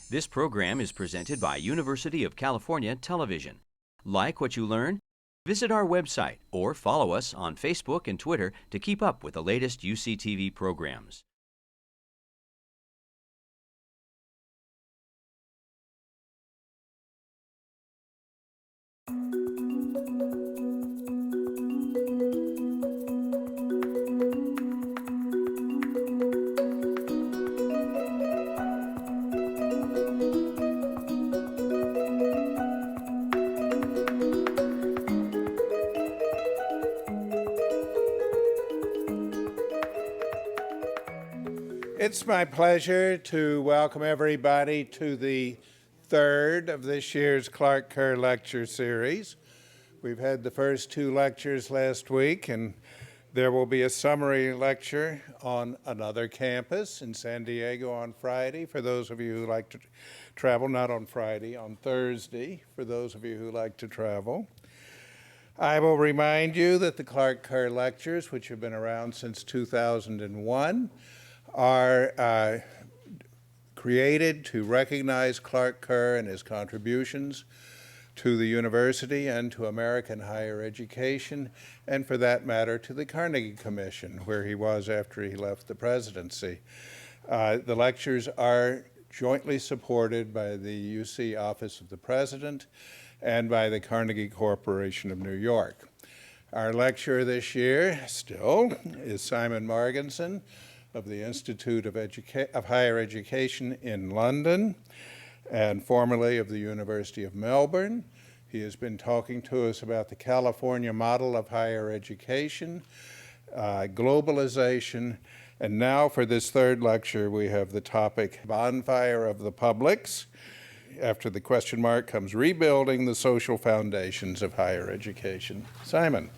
This program is presented by University of California Television. Like what you learn? Visit our website or follow us on Facebook and Twitter to keep up with the latest UCTV programs. It's my pleasure to welcome everybody to the third of this year's Clark Kerr Lecture Series. We've had the first two lectures last week, and there will be a summary lecture on another campus in San Diego on Friday for those of you who like to travel, not on Friday, on Thursday for those of you who like to travel. I will remind you that the Clark Kerr Lectures, which have been around since 2001, are created to recognize Clark Kerr and his contributions to the university and to American higher education, and for that matter, to the Carnegie Commission, where he was after he left the presidency. The lectures are jointly supported by the UC Office of the President and by the Carnegie Corporation of New York. Our lecturer this year still is Simon Marginson of the Institute of Higher Education in London and formerly of the University of Melbourne. He has been talking to us about the California model of higher education, globalization, and now for this third lecture we have the topic Bonfire of the Publics. After the question mark comes rebuilding the social foundations of higher education. Simon.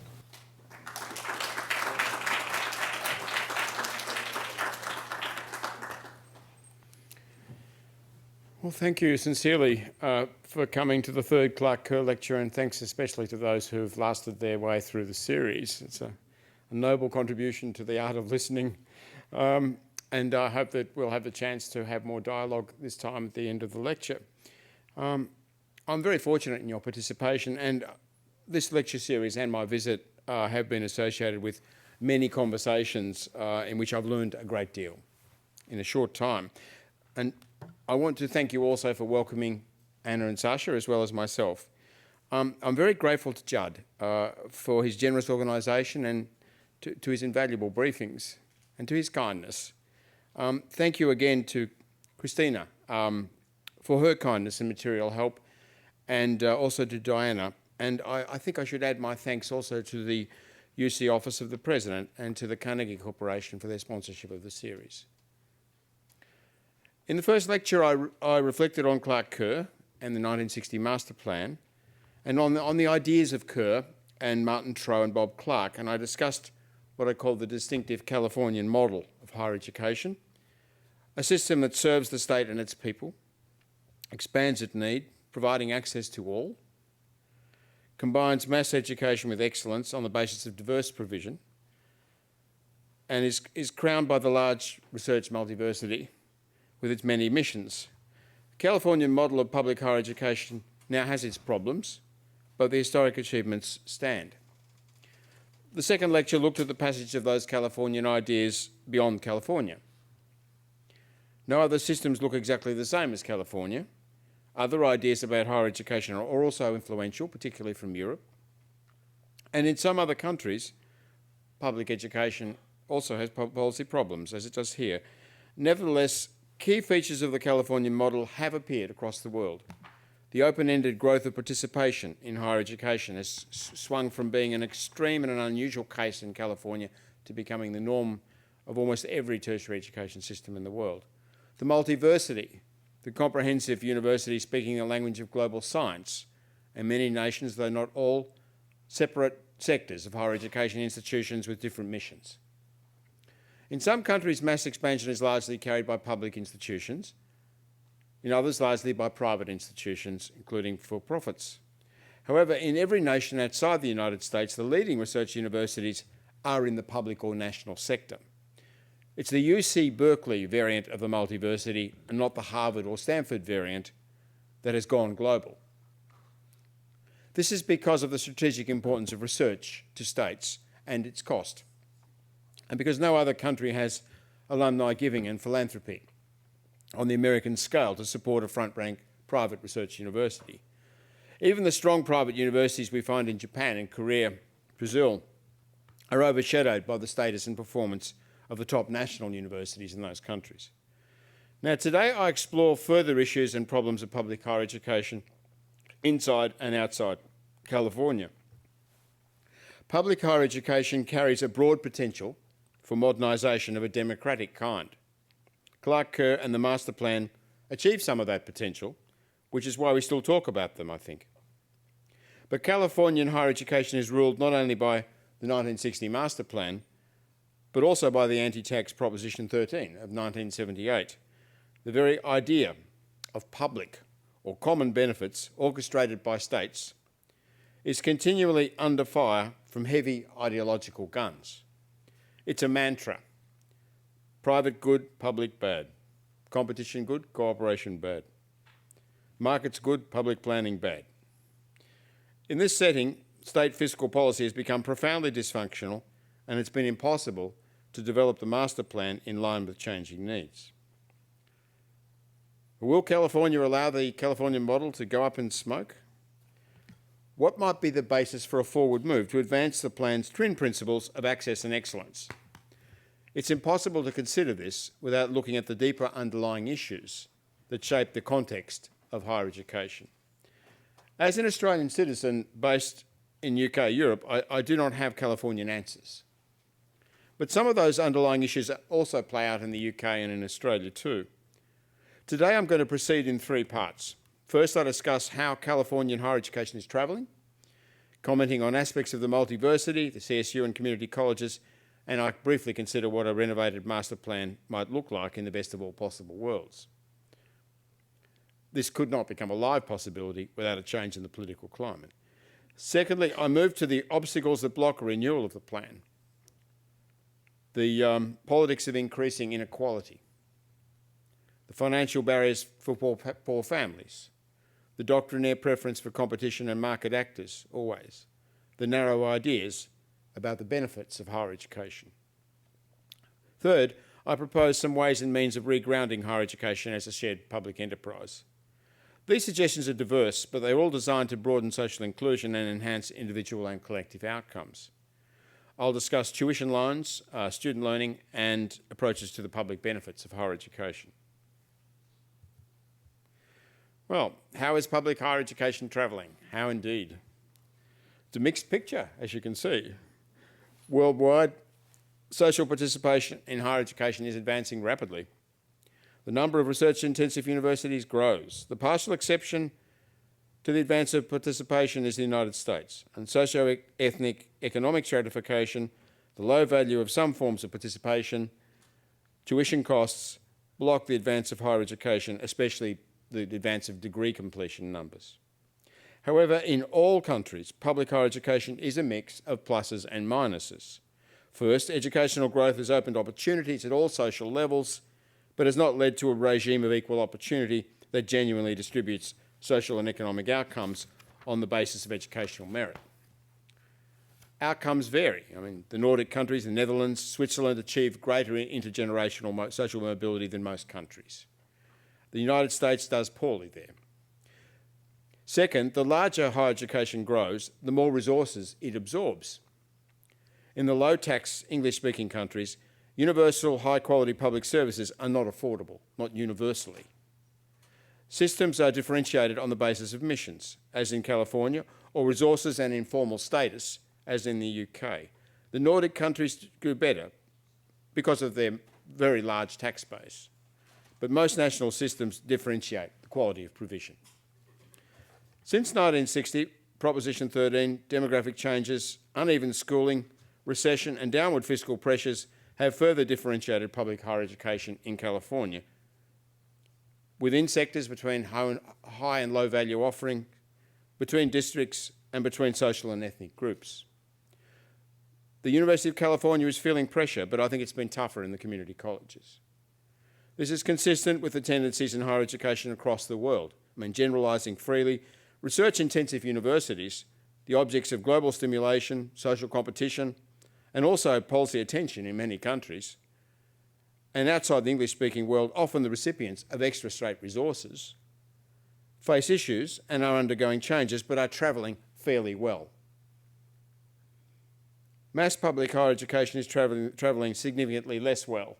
Well, thank you sincerely for coming to the third Clark Kerr lecture, and thanks especially to those who have lasted their way through the series. It's a noble contribution to the art of listening, and I hope that we'll have the chance to have more dialogue this time at the end of the lecture. I'm very fortunate in your participation, and this lecture series and my visit have been associated with many conversations in which I've learned a great deal in a short time. And I want to thank you also for welcoming Anna and Sasha, as well as myself. I'm very grateful to Judd for his generous organisation and to his invaluable briefings and to his kindness. Thank you again to Christina for her kindness and material help, and also to Diana. And I think I should add my thanks also to the UC Office of the President and to the Carnegie Corporation for their sponsorship of the series. In the first lecture, I reflected on Clark Kerr and the 1960 Master Plan, and on the ideas of Kerr and Martin Trow and Bob Clark, and I discussed what I call the distinctive Californian model of higher education, a system that serves the state and its people, expands at need, providing access to all, combines mass education with excellence on the basis of diverse provision, and is crowned by the large research multiversity with its many missions. The Californian model of public higher education now has its problems, but the historic achievements stand. The second lecture looked at the passage of those Californian ideas beyond California. No other systems look exactly the same as California. Other ideas about higher education are also influential, particularly from Europe. And in some other countries, public education also has policy problems, as it does here. Nevertheless, key features of the Californian model have appeared across the world. The open-ended growth of participation in higher education has swung from being an extreme and an unusual case in California to becoming the norm of almost every tertiary education system in the world. The multiversity, the comprehensive university speaking the language of global science, and many nations, though not all, separate sectors of higher education institutions with different missions. In some countries, mass expansion is largely carried by public institutions. In others, largely by private institutions, including for-profits. However, in every nation outside the United States, the leading research universities are in the public or national sector. It's the UC Berkeley variant of the multiversity and not the Harvard or Stanford variant that has gone global. This is because of the strategic importance of research to states and its cost, and because no other country has alumni giving and philanthropy on the American scale to support a front-rank private research university. Even the strong private universities we find in Japan and Korea, Brazil, are overshadowed by the status and performance of the top national universities in those countries. Now, today I explore further issues and problems of public higher education inside and outside California. Public higher education carries a broad potential for modernisation of a democratic kind. Clark Kerr and the Master Plan achieved some of that potential, which is why we still talk about them, I think. But Californian higher education is ruled not only by the 1960 Master Plan, but also by the anti-tax Proposition 13 of 1978. The very idea of public or common benefits orchestrated by states is continually under fire from heavy ideological guns. It's a mantra. Private good, public bad. Competition good, cooperation bad. Markets good, public planning bad. In this setting, state fiscal policy has become profoundly dysfunctional, and it's been impossible to develop the master plan in line with changing needs. Will California allow the Californian model to go up in smoke? What might be the basis for a forward move to advance the plan's twin principles of access and excellence? It's impossible to consider this without looking at the deeper underlying issues that shape the context of higher education. As an Australian citizen based in UK, Europe, I do not have Californian answers. But some of those underlying issues also play out in the UK and in Australia too. Today I'm going to proceed in three parts. First, I'll discuss how Californian higher education is travelling, commenting on aspects of the multiversity, the CSU and community colleges, and I'll briefly consider what a renovated master plan might look like in the best of all possible worlds. This could not become a live possibility without a change in the political climate. Secondly, I move to the obstacles that block a renewal of the plan. The politics of increasing inequality, the financial barriers for poor families, the doctrinaire preference for competition and market actors, always, the narrow ideas about the benefits of higher education. Third, I propose some ways and means of regrounding higher education as a shared public enterprise. These suggestions are diverse, but they're all designed to broaden social inclusion and enhance individual and collective outcomes. I'll discuss tuition loans, student learning, and approaches to the public benefits of higher education. Well, how is public higher education travelling? How indeed? It's a mixed picture, as you can see. Worldwide, social participation in higher education is advancing rapidly. The number of research-intensive universities grows. The partial exception to the advance of participation is the United States, and socio-ethnic economic stratification, the low value of some forms of participation, tuition costs block the advance of higher education, especially the advance of degree completion numbers. However, in all countries, public higher education is a mix of pluses and minuses. First, educational growth has opened opportunities at all social levels, but has not led to a regime of equal opportunity that genuinely distributes social and economic outcomes on the basis of educational merit. Outcomes vary. The Nordic countries, the Netherlands, Switzerland achieve greater intergenerational social mobility than most countries. The United States does poorly there. Second, the larger higher education grows, the more resources it absorbs. In the low-tax English-speaking countries, universal high-quality public services are not affordable, not universally. Systems are differentiated on the basis of missions, as in California, or resources and informal status, as in the UK. The Nordic countries do better because of their very large tax base, but most national systems differentiate the quality of provision. Since 1960, Proposition 13, demographic changes, uneven schooling, recession and downward fiscal pressures have further differentiated public higher education in California within sectors, between high and low value offering, between districts and between social and ethnic groups. The University of California is feeling pressure, but I think it's been tougher in the community colleges. This is consistent with the tendencies in higher education across the world. Generalising freely, research-intensive universities, the objects of global stimulation, social competition, and also policy attention in many countries, and outside the English-speaking world, often the recipients of extra state resources, face issues and are undergoing changes, but are travelling fairly well. Mass public higher education is travelling significantly less well.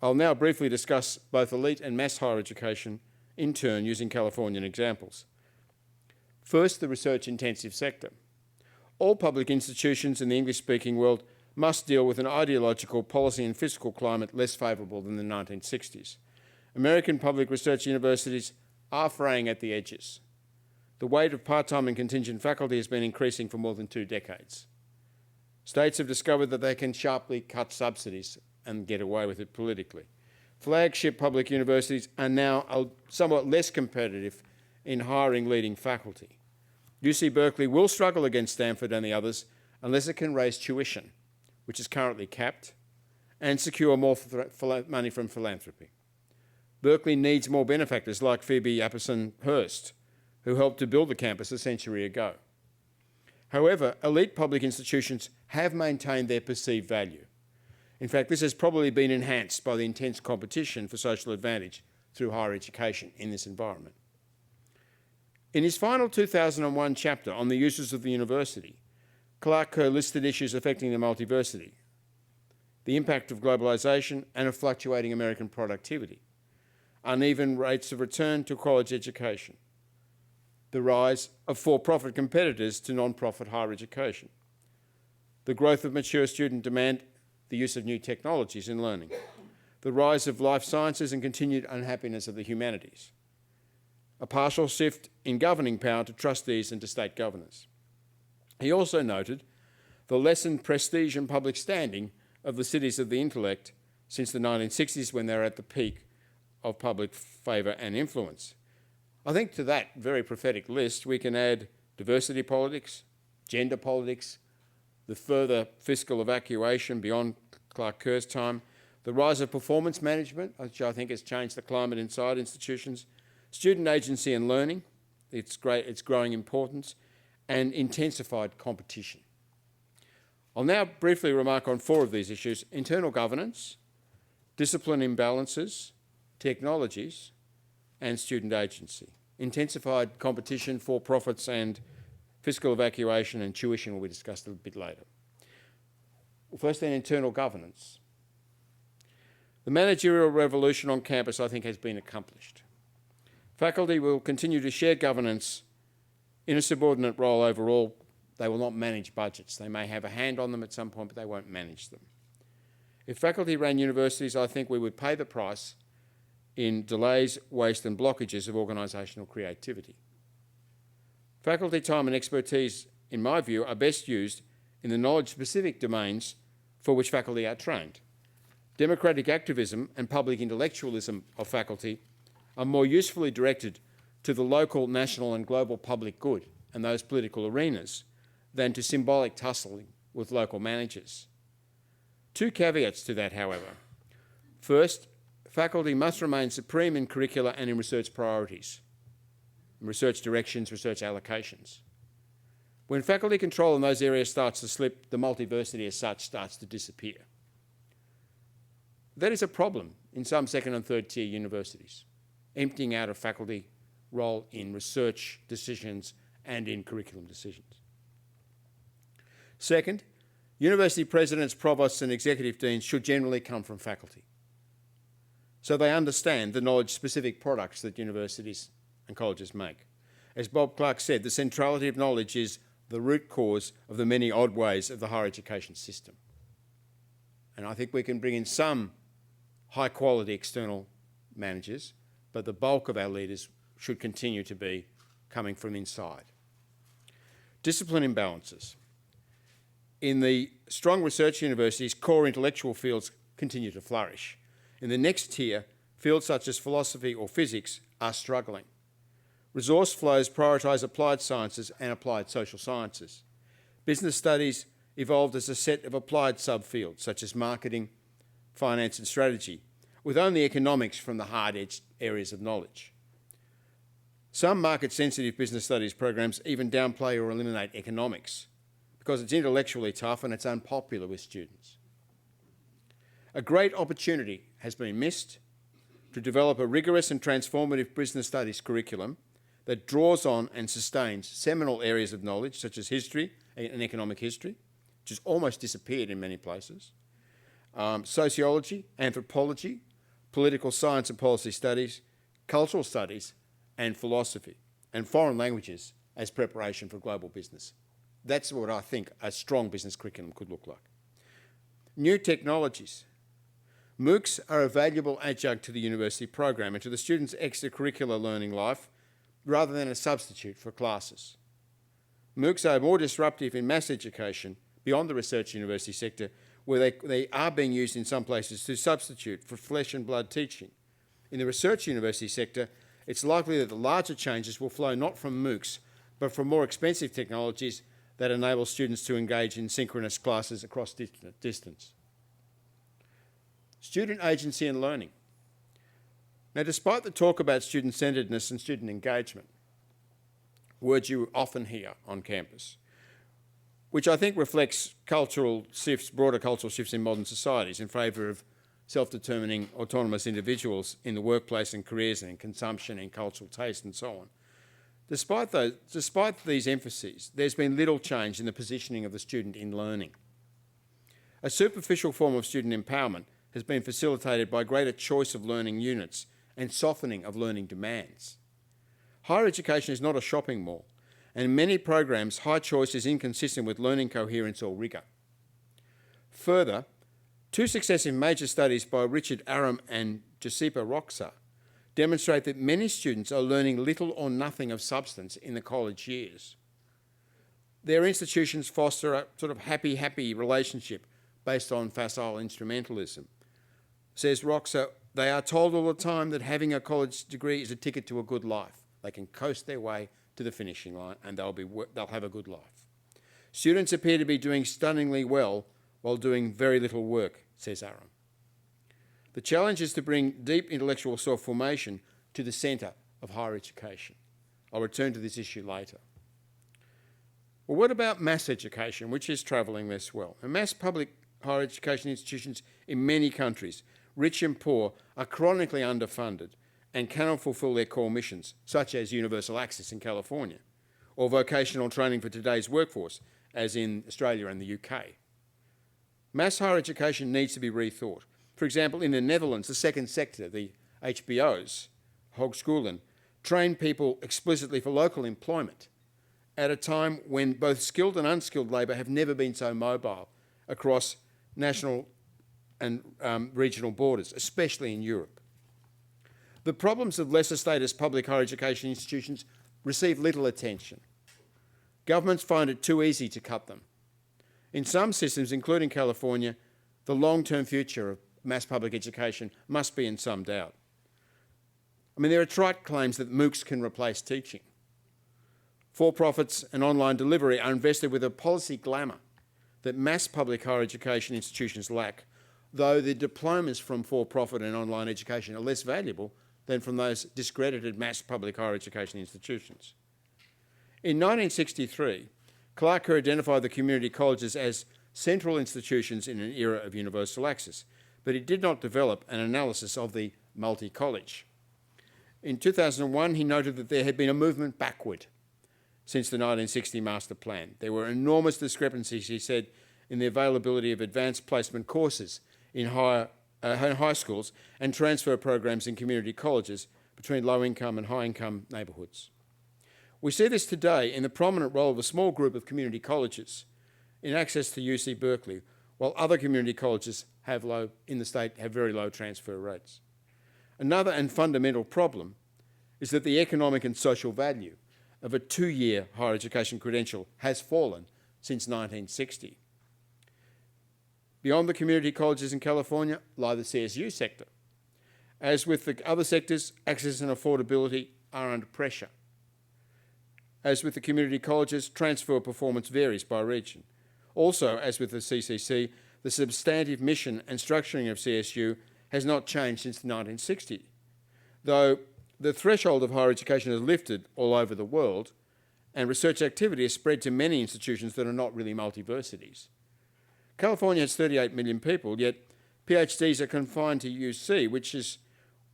I'll now briefly discuss both elite and mass higher education in turn using Californian examples. First, the research-intensive sector. All public institutions in the English-speaking world must deal with an ideological, policy and fiscal climate less favourable than the 1960s. American public research universities are fraying at the edges. The weight of part-time and contingent faculty has been increasing for more than 2 decades. States have discovered that they can sharply cut subsidies and get away with it politically. Flagship public universities are now somewhat less competitive in hiring leading faculty. UC Berkeley will struggle against Stanford and the others unless it can raise tuition, which is currently capped, and secure more money from philanthropy. Berkeley needs more benefactors like Phoebe Apperson-Hurst, who helped to build the campus a century ago. However, elite public institutions have maintained their perceived value. In fact, this has probably been enhanced by the intense competition for social advantage through higher education in this environment. In his final 2001 chapter on the uses of the university, Clark Kerr listed issues affecting the multiversity, the impact of globalisation and of fluctuating American productivity, uneven rates of return to college education, the rise of for-profit competitors to non-profit higher education, the growth of mature student demand, the use of new technologies in learning, the rise of life sciences and continued unhappiness of the humanities, a partial shift in governing power to trustees and to state governors. He also noted the lessened prestige and public standing of the cities of the intellect since the 1960s, when they were at the peak of public favour and influence. I think to that very prophetic list we can add diversity politics, gender politics, the further fiscal evacuation beyond Clark Kerr's time, the rise of performance management, which I think has changed the climate inside institutions, student agency and learning, its growing importance, and intensified competition. I'll now briefly remark on 4 of these issues: internal governance, discipline imbalances, technologies, and student agency. Intensified competition, for-profits, and fiscal evacuation and tuition will be discussed a bit later. First, then, internal governance. The managerial revolution on campus, I think, has been accomplished. Faculty will continue to share governance in a subordinate role overall. They will not manage budgets. They may have a hand on them at some point, but they won't manage them. If faculty ran universities, I think we would pay the price in delays, waste, and blockages of organisational creativity. Faculty time and expertise, in my view, are best used in the knowledge-specific domains for which faculty are trained. Democratic activism and public intellectualism of faculty are more usefully directed to the local, national, and global public good and those political arenas than to symbolic tussling with local managers. 2 caveats to that, however. First, faculty must remain supreme in curricula and in research priorities, in research directions, research allocations. When faculty control in those areas starts to slip, the multiversity as such starts to disappear. That is a problem in some 2nd and 3rd tier universities, emptying out a faculty role in research decisions and in curriculum decisions. Second, university presidents, provosts, and executive deans should generally come from faculty, so they understand the knowledge-specific products that universities and colleges make. As Bob Clark said, the centrality of knowledge is the root cause of the many odd ways of the higher education system. And I think we can bring in some high-quality external managers, but the bulk of our leaders should continue to be coming from inside. Discipline imbalances. In the strong research universities, core intellectual fields continue to flourish. In the next tier, fields such as philosophy or physics are struggling. Resource flows prioritise applied sciences and applied social sciences. Business studies evolved as a set of applied subfields, such as marketing, finance and strategy, with only economics from the hard-edged areas of knowledge. Some market-sensitive business studies programs even downplay or eliminate economics because it's intellectually tough and it's unpopular with students. A great opportunity has been missed to develop a rigorous and transformative business studies curriculum that draws on and sustains seminal areas of knowledge such as history and economic history, which has almost disappeared in many places, sociology, anthropology, political science and policy studies, cultural studies, and philosophy, and foreign languages as preparation for global business. That's what I think a strong business curriculum could look like. New technologies. MOOCs are a valuable adjunct to the university program and to the students' extracurricular learning life rather than a substitute for classes. MOOCs are more disruptive in mass education beyond the research university sector, where they are being used in some places to substitute for flesh and blood teaching. In the research university sector, it's likely that the larger changes will flow not from MOOCs, but from more expensive technologies that enable students to engage in synchronous classes across distance. Student agency and learning. Now, despite the talk about student-centeredness and student engagement, words you often hear on campus, which I think reflects cultural shifts, broader cultural shifts in modern societies in favour of self-determining autonomous individuals in the workplace and careers and in consumption and cultural taste and so on. Despite these emphases, there's been little change in the positioning of the student in learning. A superficial form of student empowerment has been facilitated by greater choice of learning units and softening of learning demands. Higher education is not a shopping mall, and in many programs, high choice is inconsistent with learning coherence or rigour. Further, two successive major studies by Richard Aram and Giuseppe Roxa demonstrate that many students are learning little or nothing of substance in the college years. Their institutions foster a sort of happy relationship based on facile instrumentalism. Says Roxa, they are told all the time that having a college degree is a ticket to a good life. They can coast their way to the finishing line and they'll have a good life. Students appear to be doing stunningly well while doing very little work, says Aram. The challenge is to bring deep intellectual self-formation to the centre of higher education. I'll return to this issue later. Well, what about mass education, which is travelling less well? And mass public higher education institutions in many countries, rich and poor, are chronically underfunded and cannot fulfil their core missions, such as universal access in California, or vocational training for today's workforce, as in Australia and the UK. Mass higher education needs to be rethought. For example, in the Netherlands, the second sector, the HBOs, Hogescholen, train people explicitly for local employment at a time when both skilled and unskilled labour have never been so mobile across national and regional borders, especially in Europe. The problems of lesser status public higher education institutions receive little attention. Governments find it too easy to cut them. In some systems, including California, the long-term future of mass public education must be in some doubt. I mean, there are trite claims that MOOCs can replace teaching. For-profits and online delivery are invested with a policy glamour that mass public higher education institutions lack, though the diplomas from for-profit and online education are less valuable than from those discredited mass public higher education institutions. In 1963, Clark Kerr identified the community colleges as central institutions in an era of universal access, but he did not develop an analysis of the multi-college. In 2001, he noted that there had been a movement backward since the 1960 master plan. There were enormous discrepancies, he said, in the availability of advanced placement courses in high schools and transfer programs in community colleges between low-income and high-income neighbourhoods. We see this today in the prominent role of a small group of community colleges in access to UC Berkeley, while other community colleges have very low transfer rates. Another and fundamental problem is that the economic and social value of a 2-year higher education credential has fallen since 1960. Beyond the community colleges in California lie the CSU sector. As with the other sectors, access and affordability are under pressure. As with the community colleges, transfer performance varies by region. Also, as with the CCC, the substantive mission and structuring of CSU has not changed since 1960, though the threshold of higher education has lifted all over the world, and research activity has spread to many institutions that are not really multiversities. California has 38 million people, yet PhDs are confined to UC, which is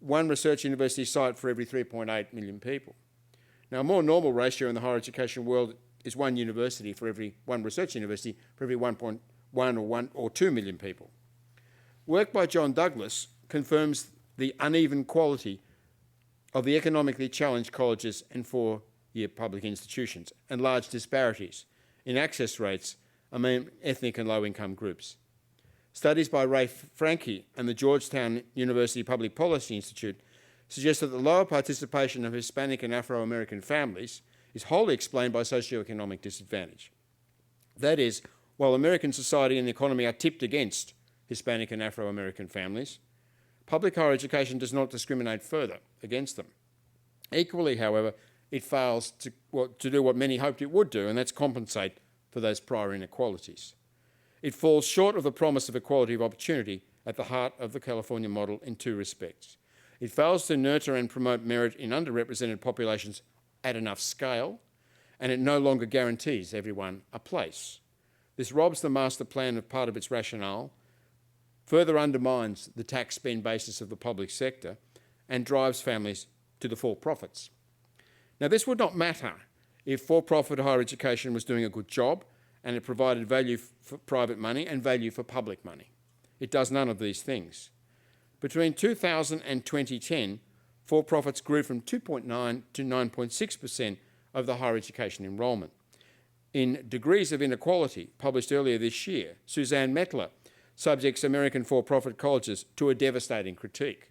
one research university site for every 3.8 million people. Now, a more normal ratio in the higher education world is one research university for every 1.1 or 2 million people. Work by John Douglas confirms the uneven quality of the economically challenged colleges and four-year public institutions, and large disparities in access rates among ethnic and low-income groups. Studies by Ray Franke and the Georgetown University Public Policy Institute suggest that the lower participation of Hispanic and Afro-American families is wholly explained by socioeconomic disadvantage. That is, while American society and the economy are tipped against Hispanic and Afro-American families, public higher education does not discriminate further against them. Equally, however, it fails to do what many hoped it would do, and that's compensate for those prior inequalities. It falls short of the promise of equality of opportunity at the heart of the California model in two respects. It fails to nurture and promote merit in underrepresented populations at enough scale, and it no longer guarantees everyone a place. This robs the master plan of part of its rationale, further undermines the tax spend basis of the public sector, and drives families to the for-profits. Now, this would not matter if for-profit higher education was doing a good job and it provided value for private money and value for public money. It does none of these things. Between 2000 and 2010, for-profits grew from 2.9 to 9.6% of the higher education enrolment. In Degrees of Inequality, published earlier this year, Suzanne Mettler subjects American for-profit colleges to a devastating critique.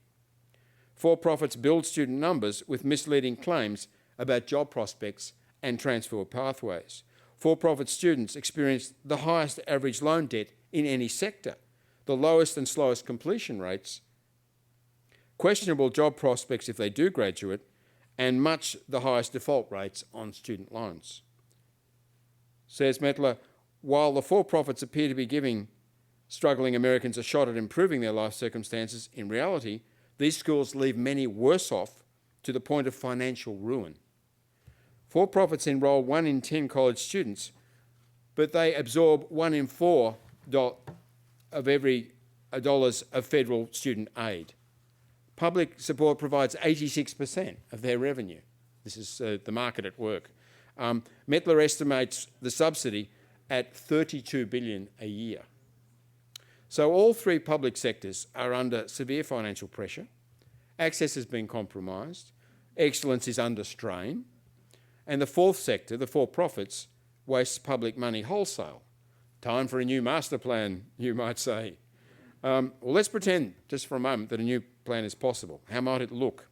For-profits build student numbers with misleading claims about job prospects and transfer pathways. For-profit students experience the highest average loan debt in any sector, the lowest and slowest completion rates, questionable job prospects if they do graduate, and much the highest default rates on student loans. Says Mettler, while the for-profits appear to be giving struggling Americans a shot at improving their life circumstances, in reality, these schools leave many worse off to the point of financial ruin. For-profits enrol 1 in 10 college students, but they absorb 1 in 4 of every dollars of federal student aid. Public support provides 86% of their revenue. This is the market at work. Mettler estimates the subsidy at $32 billion a year. So all three public sectors are under severe financial pressure. Access has been compromised. Excellence is under strain. And the fourth sector, the for-profits, wastes public money wholesale. Time for a new master plan, you might say. Well, let's pretend just for a moment that a new plan is possible. How might it look?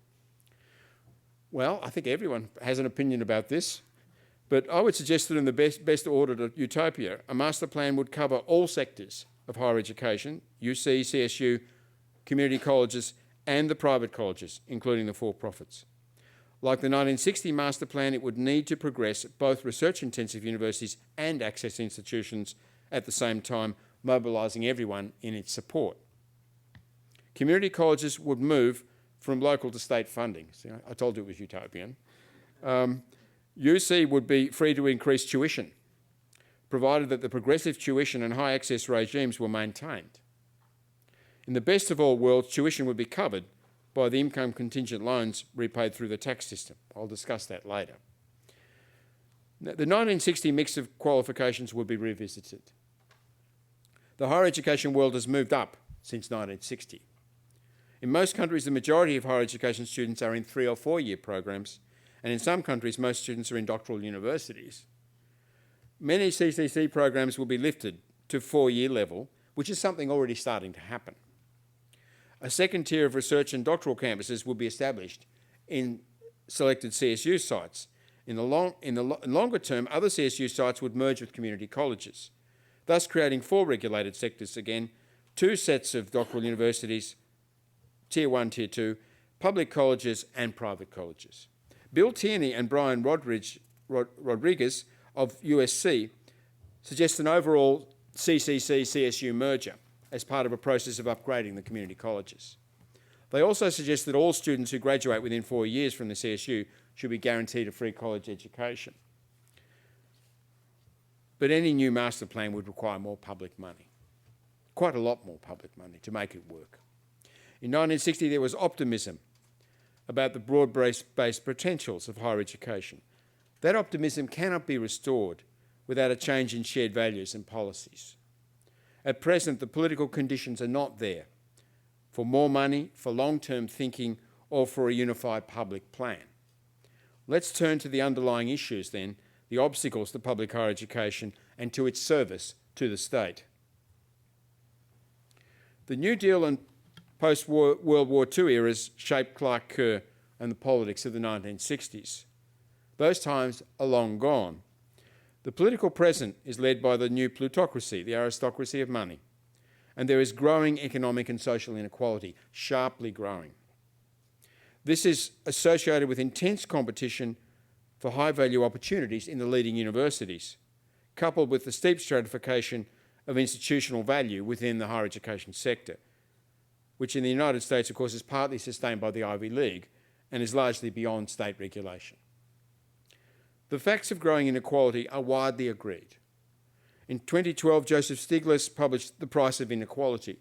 Well, I think everyone has an opinion about this, but I would suggest that in the best ordered utopia, a master plan would cover all sectors of higher education, UC, CSU, community colleges, and the private colleges, including the for-profits. Like the 1960 master plan, it would need to progress both research-intensive universities and access institutions at the same time, mobilising everyone in its support. Community colleges would move from local to state funding. See, I told you it was utopian. UC would be free to increase tuition, provided that the progressive tuition and high access regimes were maintained. In the best of all worlds, tuition would be covered by the income contingent loans repaid through the tax system. I'll discuss that later. Now, the 1960 mix of qualifications would be revisited. The higher education world has moved up since 1960. In most countries, the majority of higher education students are in 3 or 4 year programs, and in some countries, most students are in doctoral universities. Many CCC programs will be lifted to 4-year level, which is something already starting to happen. A second tier of research and doctoral campuses will be established in selected CSU sites. In the longer term, other CSU sites would merge with community colleges, thus creating 4 regulated sectors again, 2 sets of doctoral universities, Tier 1, Tier 2, public colleges and private colleges. Bill Tierney and Brian Rodridge Rodriguez of USC suggests an overall CCC-CSU merger as part of a process of upgrading the community colleges. They also suggest that all students who graduate within 4 years from the CSU should be guaranteed a free college education. But any new master plan would require more public money, quite a lot more public money to make it work. In 1960, there was optimism about the broad-based potentials of higher education. That optimism cannot be restored without a change in shared values and policies. At present, the political conditions are not there for more money, for long-term thinking, or for a unified public plan. Let's turn to the underlying issues then, the obstacles to public higher education and to its service to the state. The New Deal and post-World War II eras shaped Clark Kerr and the politics of the 1960s. Those times are long gone. The political present is led by the new plutocracy, the aristocracy of money, and there is growing economic and social inequality, sharply growing. This is associated with intense competition for high-value opportunities in the leading universities, coupled with the steep stratification of institutional value within the higher education sector, which in the United States, of course, is partly sustained by the Ivy League and is largely beyond state regulation. The facts of growing inequality are widely agreed. In 2012, Joseph Stiglitz published The Price of Inequality.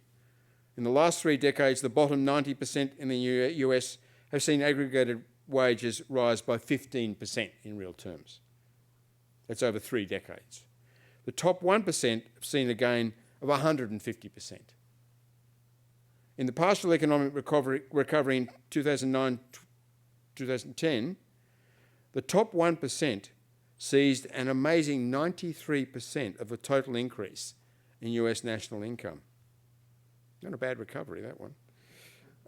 In the last 3 decades, the bottom 90% in the US have seen aggregated wages rise by 15% in real terms. That's over 3 decades. The top 1% have seen a gain of 150%. In the partial economic recovery in 2009-2010, the top 1% seized an amazing 93% of the total increase in US national income. Not a bad recovery, that one.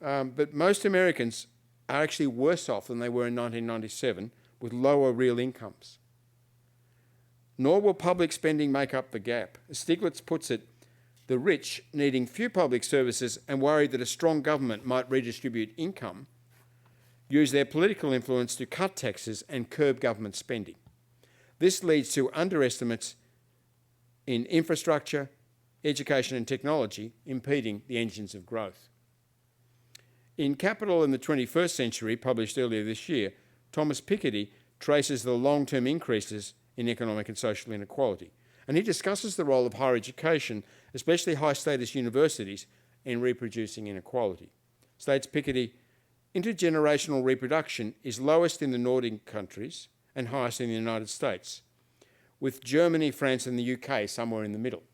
But most Americans are actually worse off than they were in 1997, with lower real incomes. Nor will public spending make up the gap. As Stiglitz puts it, the rich, needing few public services and worried that a strong government might redistribute income, use their political influence to cut taxes and curb government spending. This leads to underestimates in infrastructure, education and technology, impeding the engines of growth. In Capital in the 21st Century, published earlier this year, Thomas Piketty traces the long-term increases in economic and social inequality. And he discusses the role of higher education, especially high-status universities, in reproducing inequality. States Piketty, intergenerational reproduction is lowest in the Nordic countries and highest in the United States, with Germany, France and the UK somewhere in the middle.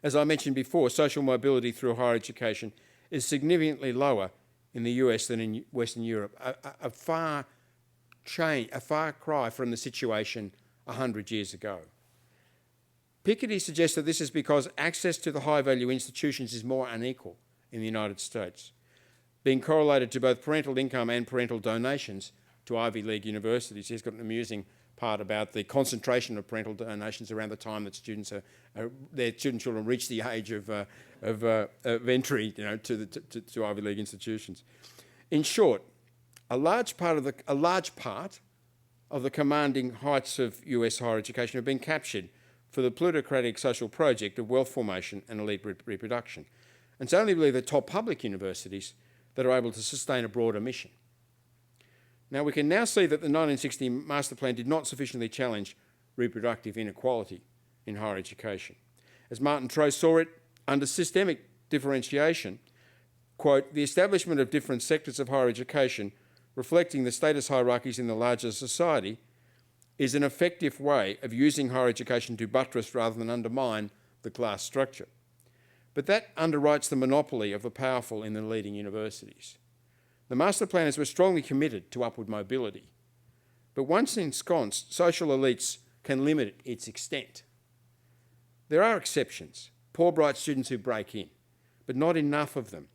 As I mentioned before, social mobility through higher education is significantly lower in the US than in Western Europe, a far cry from the situation 100 years ago. Piketty suggests that this is because access to the high-value institutions is more unequal in the United States, being correlated to both parental income and parental donations to Ivy League universities. He's got an amusing part about the concentration of parental donations around the time that their student children reach the age of entry, to Ivy League institutions. In short, a large part of the commanding heights of US higher education have been captured for the plutocratic social project of wealth formation and elite reproduction. And it's only really the top public universities that are able to sustain a broader mission. Now, we can now see that the 1960 Master Plan did not sufficiently challenge reproductive inequality in higher education. As Martin Troe saw it, under systemic differentiation, quote, the establishment of different sectors of higher education reflecting the status hierarchies in the larger society is an effective way of using higher education to buttress rather than undermine the class structure. But that underwrites the monopoly of the powerful in the leading universities. The master planners were strongly committed to upward mobility, but once ensconced, social elites can limit its extent. There are exceptions, poor bright students who break in, but not enough of them.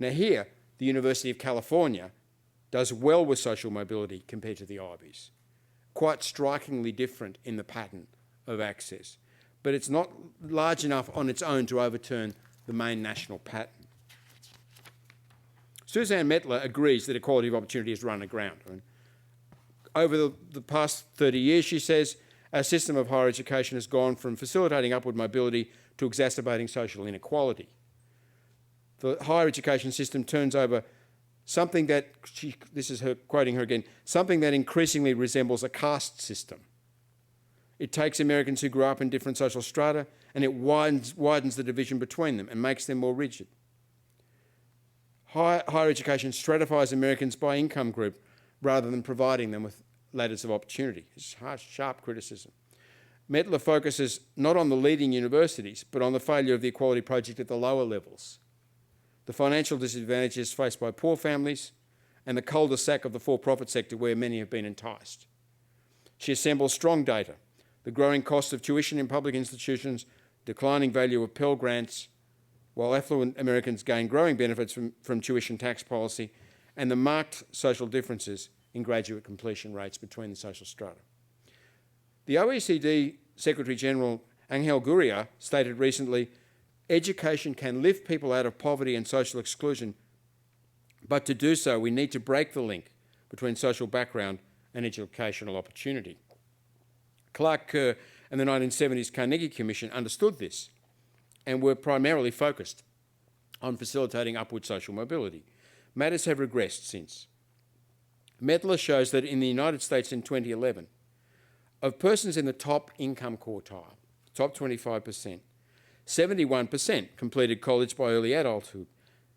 Now here, the University of California does well with social mobility compared to the Ivies. Quite strikingly different in the pattern of access, but it's not large enough on its own to overturn the main national pattern. Suzanne Mettler agrees that equality of opportunity has run aground. Over the past 30 years, she says, our system of higher education has gone from facilitating upward mobility to exacerbating social inequality. The higher education system turns over something that, this is her quoting her again, something that increasingly resembles a caste system. It takes Americans who grew up in different social strata and it widens the division between them and makes them more rigid. Higher education stratifies Americans by income group rather than providing them with ladders of opportunity. It's harsh, sharp criticism. Mettler focuses not on the leading universities, but on the failure of the equality project at the lower levels, the financial disadvantages faced by poor families, and the cul-de-sac of the for-profit sector where many have been enticed. She assembles strong data, the growing cost of tuition in public institutions, declining value of Pell Grants, while affluent Americans gain growing benefits from tuition tax policy, and the marked social differences in graduate completion rates between the social strata. The OECD Secretary General Angel Gurria stated recently, education can lift people out of poverty and social exclusion, but to do so we need to break the link between social background and educational opportunity. Clark Kerr and the 1970s Carnegie Commission understood this and were primarily focused on facilitating upward social mobility. Matters have regressed since. Mettler shows that in the United States in 2011, of persons in the top income quartile, top 25%, 71% completed college by early adulthood,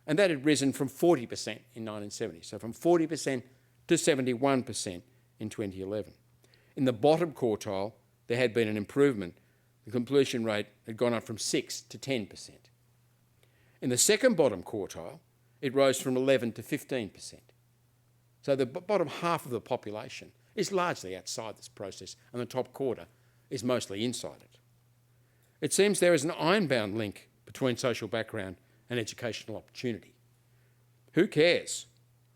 and that had risen from 40% in 1970, so from 40% to 71% in 2011. In the bottom quartile, there had been an improvement. The completion rate had gone up from 6 to 10%. In the second bottom quartile, it rose from 11 to 15%. So the bottom half of the population is largely outside this process, and the top quarter is mostly inside it. It seems there is an iron-bound link between social background and educational opportunity. Who cares?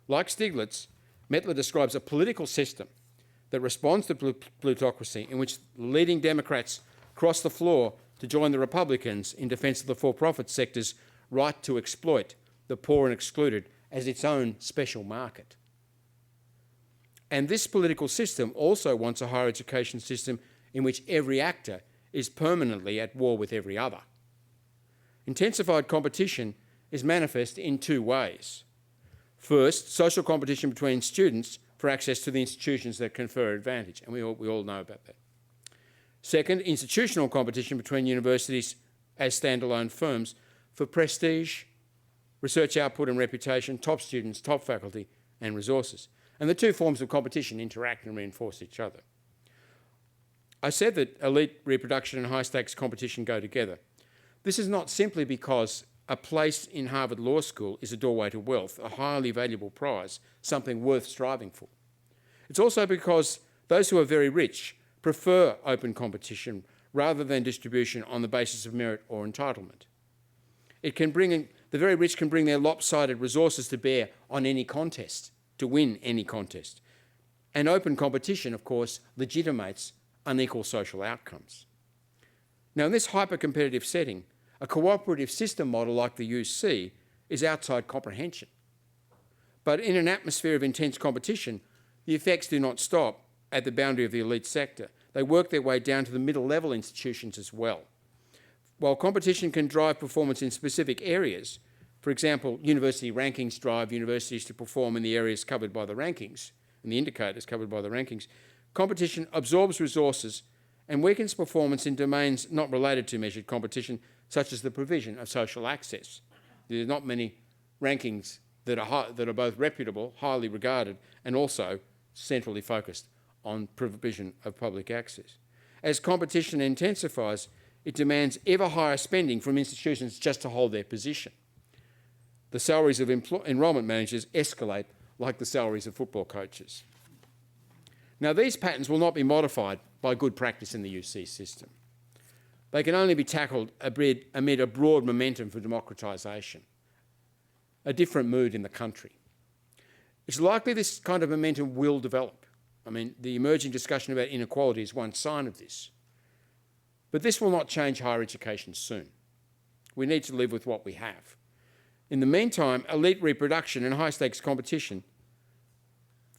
Like Stiglitz, Mettler describes a political system that responds to plutocracy in which leading Democrats cross the floor to join the Republicans in defence of the for-profit sector's right to exploit the poor and excluded as its own special market. And this political system also wants a higher education system in which every actor is permanently at war with every other. Intensified competition is manifest in two ways. First, social competition between students for access to the institutions that confer advantage, and we all know about that. Second, institutional competition between universities as standalone firms for prestige, research output and reputation, top students, top faculty, and resources. And the two forms of competition interact and reinforce each other. I said that elite reproduction and high-stakes competition go together. This is not simply because a place in Harvard Law School is a doorway to wealth, a highly valuable prize, something worth striving for. It's also because those who are very rich prefer open competition rather than distribution on the basis of merit or entitlement. The very rich can bring their lopsided resources to bear on any contest, to win any contest. And open competition, of course, legitimates unequal social outcomes. Now, in this hyper-competitive setting, a cooperative system model like the UC is outside comprehension. But in an atmosphere of intense competition, the effects do not stop at the boundary of the elite sector. They work their way down to the middle-level institutions as well. While competition can drive performance in specific areas, for example, university rankings drive universities to perform in the areas covered by the rankings, and the indicators covered by the rankings, competition absorbs resources and weakens performance in domains not related to measured competition, such as the provision of social access. There are not many rankings that are both reputable, highly regarded, and also centrally focused on provision of public access. As competition intensifies, it demands ever higher spending from institutions just to hold their position. The salaries of enrolment managers escalate like the salaries of football coaches. Now, these patterns will not be modified by good practice in the UC system. They can only be tackled amid a broad momentum for democratisation, a different mood in the country. It's likely this kind of momentum will develop. I mean, the emerging discussion about inequality is one sign of this. But this will not change higher education soon. We need to live with what we have. In the meantime, elite reproduction and high-stakes competition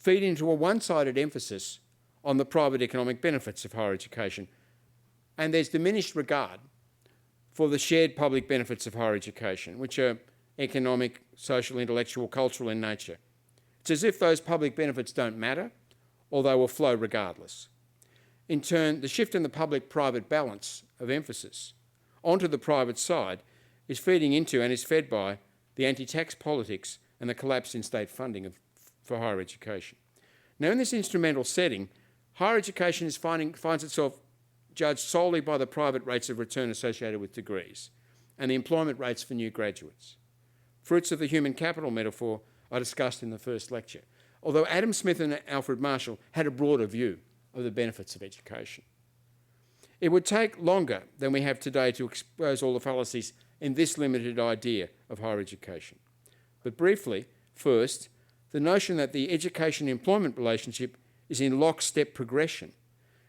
feed into a one-sided emphasis on the private economic benefits of higher education, and there's diminished regard for the shared public benefits of higher education, which are economic, social, intellectual, cultural in nature. It's as if those public benefits don't matter, or they will flow regardless. In turn, the shift in the public-private balance of emphasis onto the private side is feeding into and is fed by the anti-tax politics and the collapse in state funding for higher education. Now, in this instrumental setting, higher education finds itself judged solely by the private rates of return associated with degrees and the employment rates for new graduates. Fruits of the human capital metaphor I discussed in the first lecture, although Adam Smith and Alfred Marshall had a broader view of the benefits of education. It would take longer than we have today to expose all the fallacies in this limited idea of higher education. But briefly, first, the notion that the education-employment relationship is in lockstep progression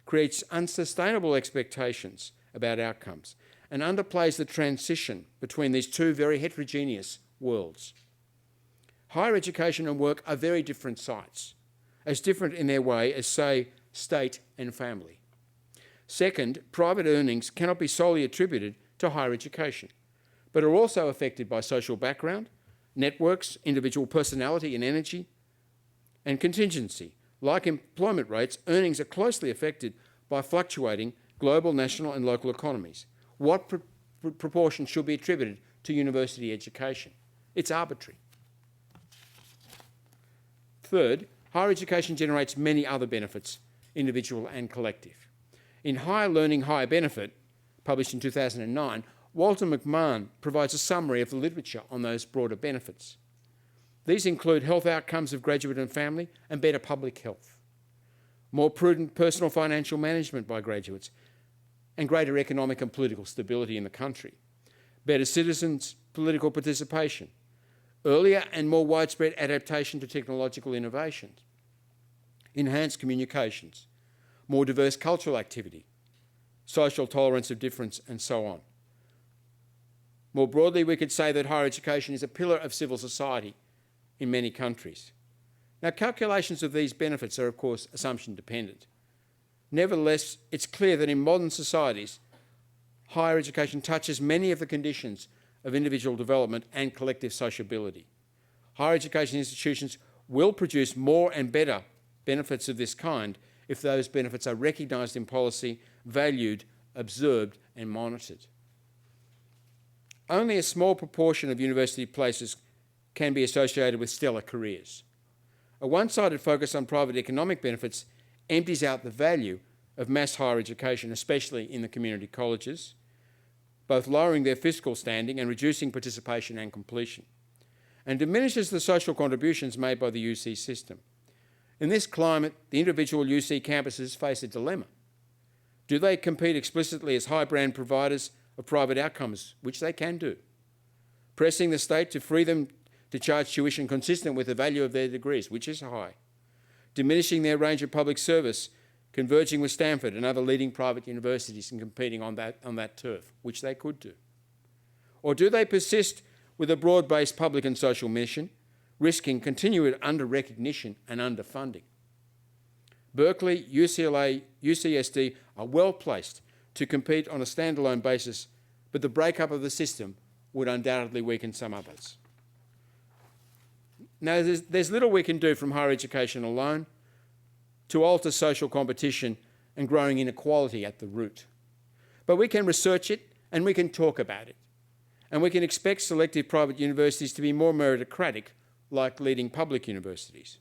creates unsustainable expectations about outcomes and underplays the transition between these two very heterogeneous worlds. Higher education and work are very different sites, as different in their way as, say, state and family. Second, private earnings cannot be solely attributed to higher education, but are also affected by social background, networks, individual personality and energy, and contingency. Like employment rates, earnings are closely affected by fluctuating global, national and local economies. What proportion should be attributed to university education? It's arbitrary. Third, higher education generates many other benefits, individual and collective. In Higher Learning, Higher Benefit, published in 2009, Walter McMahon provides a summary of the literature on those broader benefits. These include health outcomes of graduate and family and better public health, more prudent personal financial management by graduates, and greater economic and political stability in the country, better citizens' political participation, earlier and more widespread adaptation to technological innovations, enhanced communications, more diverse cultural activity, social tolerance of difference, and so on. More broadly, we could say that higher education is a pillar of civil society in many countries. Now, calculations of these benefits are, of course, assumption dependent. Nevertheless, it's clear that in modern societies, higher education touches many of the conditions of individual development and collective sociability. Higher education institutions will produce more and better benefits of this kind if those benefits are recognised in policy, valued, observed and monitored. Only a small proportion of university places can be associated with stellar careers. A one-sided focus on private economic benefits empties out the value of mass higher education, especially in the community colleges, both lowering their fiscal standing and reducing participation and completion, and diminishes the social contributions made by the UC system. In this climate, the individual UC campuses face a dilemma. Do they compete explicitly as high-brand providers of private outcomes, which they can do, pressing the state to free them to charge tuition consistent with the value of their degrees, which is high, diminishing their range of public service, converging with Stanford and other leading private universities and competing on that turf, which they could do? Or do they persist with a broad-based public and social mission, risking continued under-recognition and underfunding? Berkeley, UCLA, UCSD are well placed to compete on a standalone basis, but the breakup of the system would undoubtedly weaken some others. Now, there's little we can do from higher education alone to alter social competition and growing inequality at the root. But we can research it and we can talk about it. And we can expect selective private universities to be more meritocratic, like leading public universities.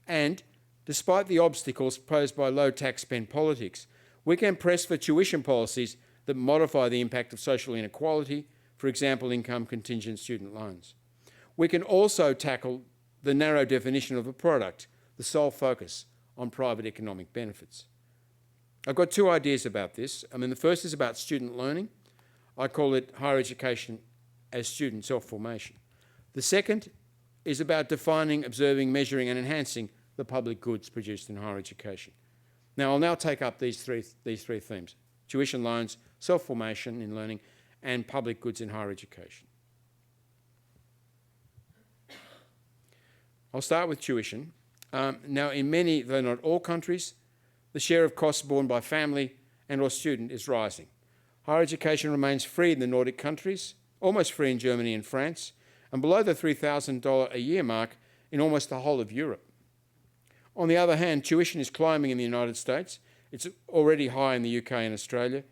And despite the obstacles posed by low tax spend politics, we can press for tuition policies that modify the impact of social inequality, for example, income contingent student loans. We can also tackle the narrow definition of a product, the sole focus on private economic benefits. I've got two ideas about this. The first is about student learning. I call it higher education as student self-formation. The second is about defining, observing, measuring and enhancing the public goods produced in higher education. Now, I'll now take up these three themes: tuition loans, self-formation in learning, and public goods in higher education. I'll start with tuition. Now, in many, though not all countries, the share of costs borne by family and or student is rising. Higher education remains free in the Nordic countries, almost free in Germany and France, and below the $3,000 a year mark in almost the whole of Europe. On the other hand, tuition is climbing in the United States. It's already high in the UK and Australia,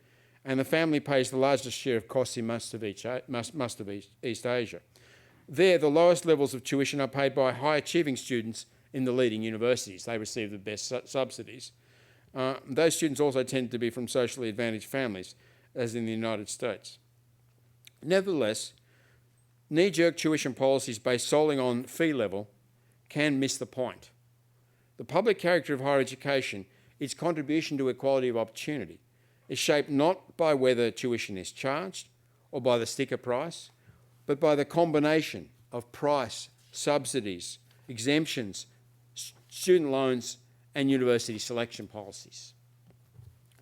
and the family pays the largest share of costs in most of East Asia. There, the lowest levels of tuition are paid by high-achieving students in the leading universities. They receive the best subsidies. Those students also tend to be from socially advantaged families, as in the United States. Nevertheless, knee-jerk tuition policies based solely on fee level can miss the point. The public character of higher education, its contribution to equality of opportunity, is shaped not by whether tuition is charged or by the sticker price, but by the combination of price, subsidies, exemptions, student loans, and university selection policies.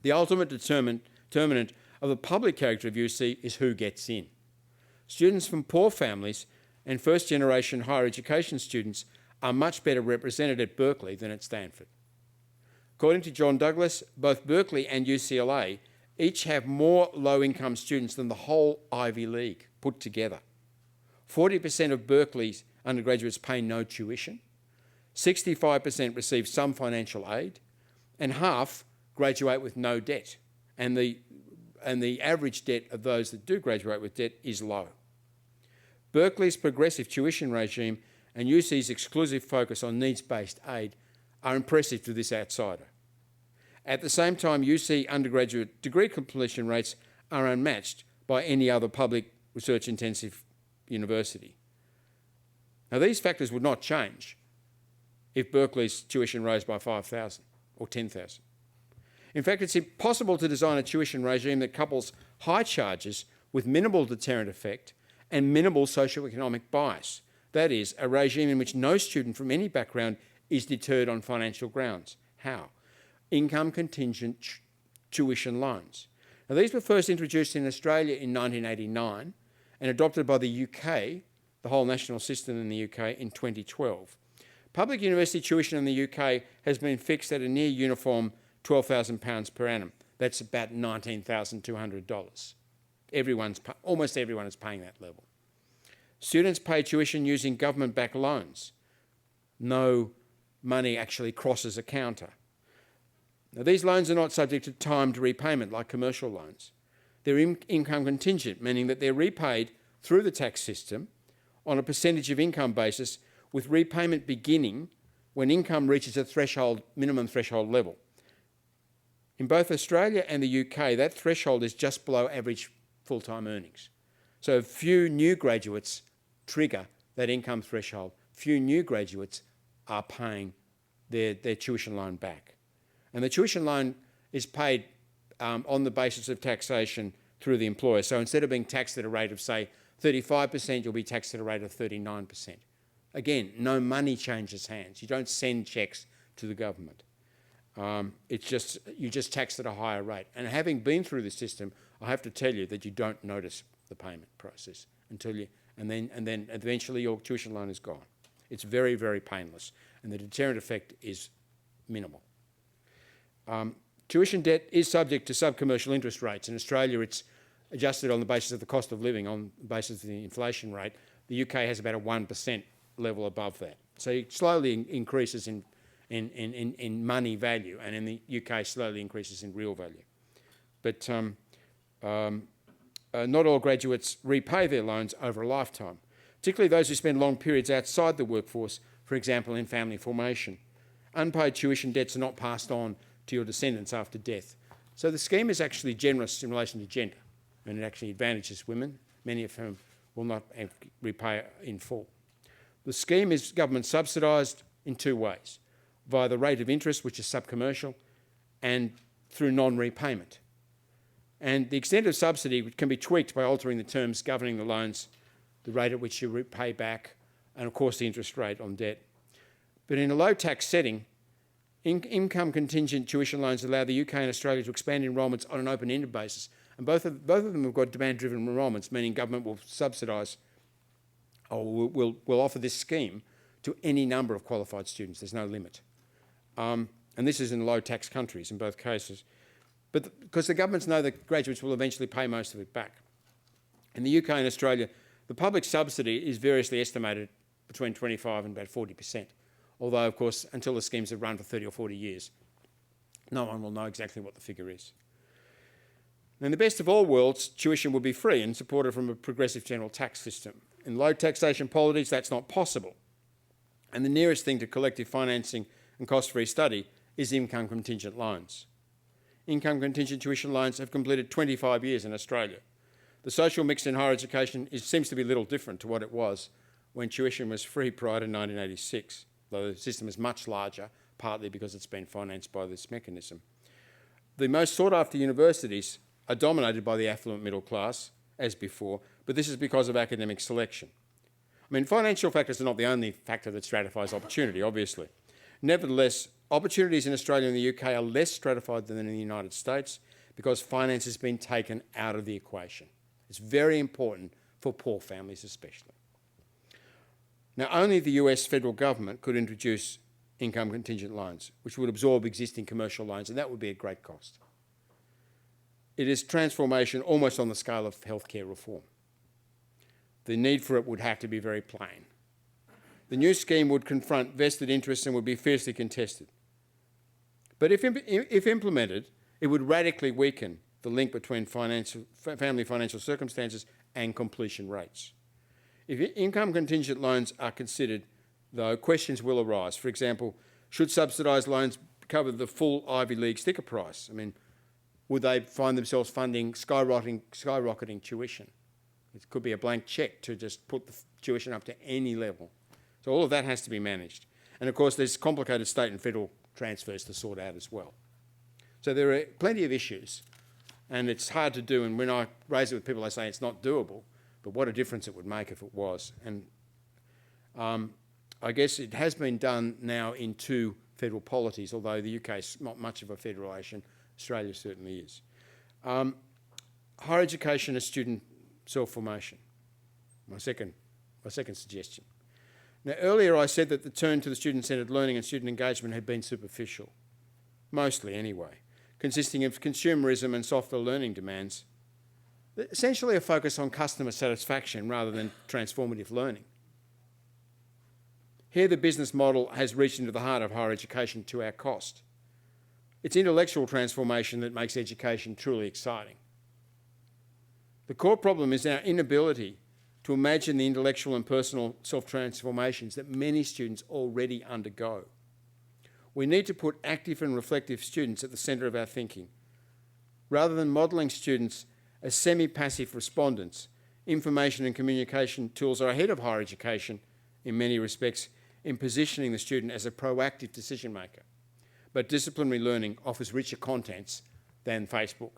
The ultimate determinant of the public character of UC is who gets in. Students from poor families and first-generation higher education students are much better represented at Berkeley than at Stanford. According to John Douglas, both Berkeley and UCLA each have more low-income students than the whole Ivy League put together. 40% of Berkeley's undergraduates pay no tuition, 65% receive some financial aid, and half graduate with no debt. And the average debt of those that do graduate with debt is low. Berkeley's progressive tuition regime and UC's exclusive focus on needs-based aid are impressive to this outsider. At the same time, UC undergraduate degree completion rates are unmatched by any other public research-intensive university. Now, these factors would not change if Berkeley's tuition rose by 5,000 or 10,000. In fact, it's impossible to design a tuition regime that couples high charges with minimal deterrent effect and minimal socioeconomic bias. That is, a regime in which no student from any background is deterred on financial grounds. How? Income contingent tuition loans. Now, these were first introduced in Australia in 1989 and adopted by the UK, the whole national system in the UK, in 2012. Public university tuition in the UK has been fixed at a near uniform £12,000 per annum. That's about $19,200. Almost everyone is paying that level. Students pay tuition using government-backed loans. No money actually crosses a counter. Now, these loans are not subject to timed repayment like commercial loans. They're income contingent, meaning that they're repaid through the tax system on a percentage of income basis, with repayment beginning when income reaches a minimum threshold level. In both Australia and the UK, that threshold is just below average full-time earnings. So few new graduates trigger that income threshold. Few new graduates are paying their tuition loan back. And the tuition loan is paid on the basis of taxation through the employer. So instead of being taxed at a rate of, say, 35%, you'll be taxed at a rate of 39%. Again, no money changes hands. You don't send cheques to the government. You just tax at a higher rate. And having been through the system, I have to tell you that you don't notice the payment process and then eventually your tuition loan is gone. It's very, very painless, and the deterrent effect is minimal. Tuition debt is subject to sub-commercial interest rates. In Australia, it's adjusted on the basis of the cost of living, on the basis of the inflation rate. The UK has about a 1% level above that. So it slowly increases in money value, and in the UK slowly increases in real value. But not all graduates repay their loans over a lifetime, particularly those who spend long periods outside the workforce, for example, in family formation. Unpaid tuition debts are not passed on to your descendants after death. So the scheme is actually generous in relation to gender, and it actually advantages women, many of whom will not repay in full. The scheme is government subsidised in two ways: via the rate of interest, which is sub-commercial, and through non-repayment. And the extent of subsidy can be tweaked by altering the terms governing the loans, the rate at which you repay back, and of course the interest rate on debt. But in a low tax setting, income contingent tuition loans allow the UK and Australia to expand enrolments on an open-ended basis. And both of them have got demand-driven enrolments, meaning government will subsidise or will offer this scheme to any number of qualified students. There's no limit. And this is in low-tax countries in both cases. But because the governments know that graduates will eventually pay most of it back. In the UK and Australia, the public subsidy is variously estimated between 25 and about 40%. Although, of course, until the schemes have run for 30 or 40 years, no one will know exactly what the figure is. Now, in the best of all worlds, tuition would be free and supported from a progressive general tax system. In low taxation polities, that's not possible. And the nearest thing to collective financing and cost-free study is income contingent loans. Income contingent tuition loans have completed 25 years in Australia. The social mix in higher education seems to be little different to what it was when tuition was free prior to 1986, though the system is much larger, partly because it's been financed by this mechanism. The most sought-after universities are dominated by the affluent middle class, as before, but this is because of academic selection. I mean, financial factors are not the only factor that stratifies opportunity, obviously. Nevertheless, opportunities in Australia and the UK are less stratified than in the United States because finance has been taken out of the equation. It's very important for poor families especially. Now, only the US federal government could introduce income contingent loans, which would absorb existing commercial loans, and that would be at great cost. It is transformation almost on the scale of healthcare reform. The need for it would have to be very plain. The new scheme would confront vested interests and would be fiercely contested. But if implemented, it would radically weaken the link between family financial circumstances and completion rates. If income contingent loans are considered, though, questions will arise. For example, should subsidised loans cover the full Ivy League sticker price? I mean, would they find themselves funding skyrocketing tuition? It could be a blank cheque to just put the tuition up to any level. So all of that has to be managed. And of course, there's complicated state and federal transfers to sort out as well. So there are plenty of issues, and it's hard to do. And when I raise it with people, they say it's not doable, but what a difference it would make if it was. And I guess it has been done now in 2 federal polities, although the UK is not much of a federation. Australia certainly is. Higher education as student self-formation, my second suggestion. Now, earlier I said that the turn to the student-centred learning and student engagement had been superficial, mostly anyway, consisting of consumerism and softer learning demands, essentially a focus on customer satisfaction rather than transformative learning. Here the business model has reached into the heart of higher education to our cost. It's intellectual transformation that makes education truly exciting. The core problem is our inability to imagine the intellectual and personal self-transformations that many students already undergo. We need to put active and reflective students at the centre of our thinking. Rather than modelling students as semi-passive respondents, information and communication tools are ahead of higher education in many respects in positioning the student as a proactive decision maker. But disciplinary learning offers richer contents than Facebook.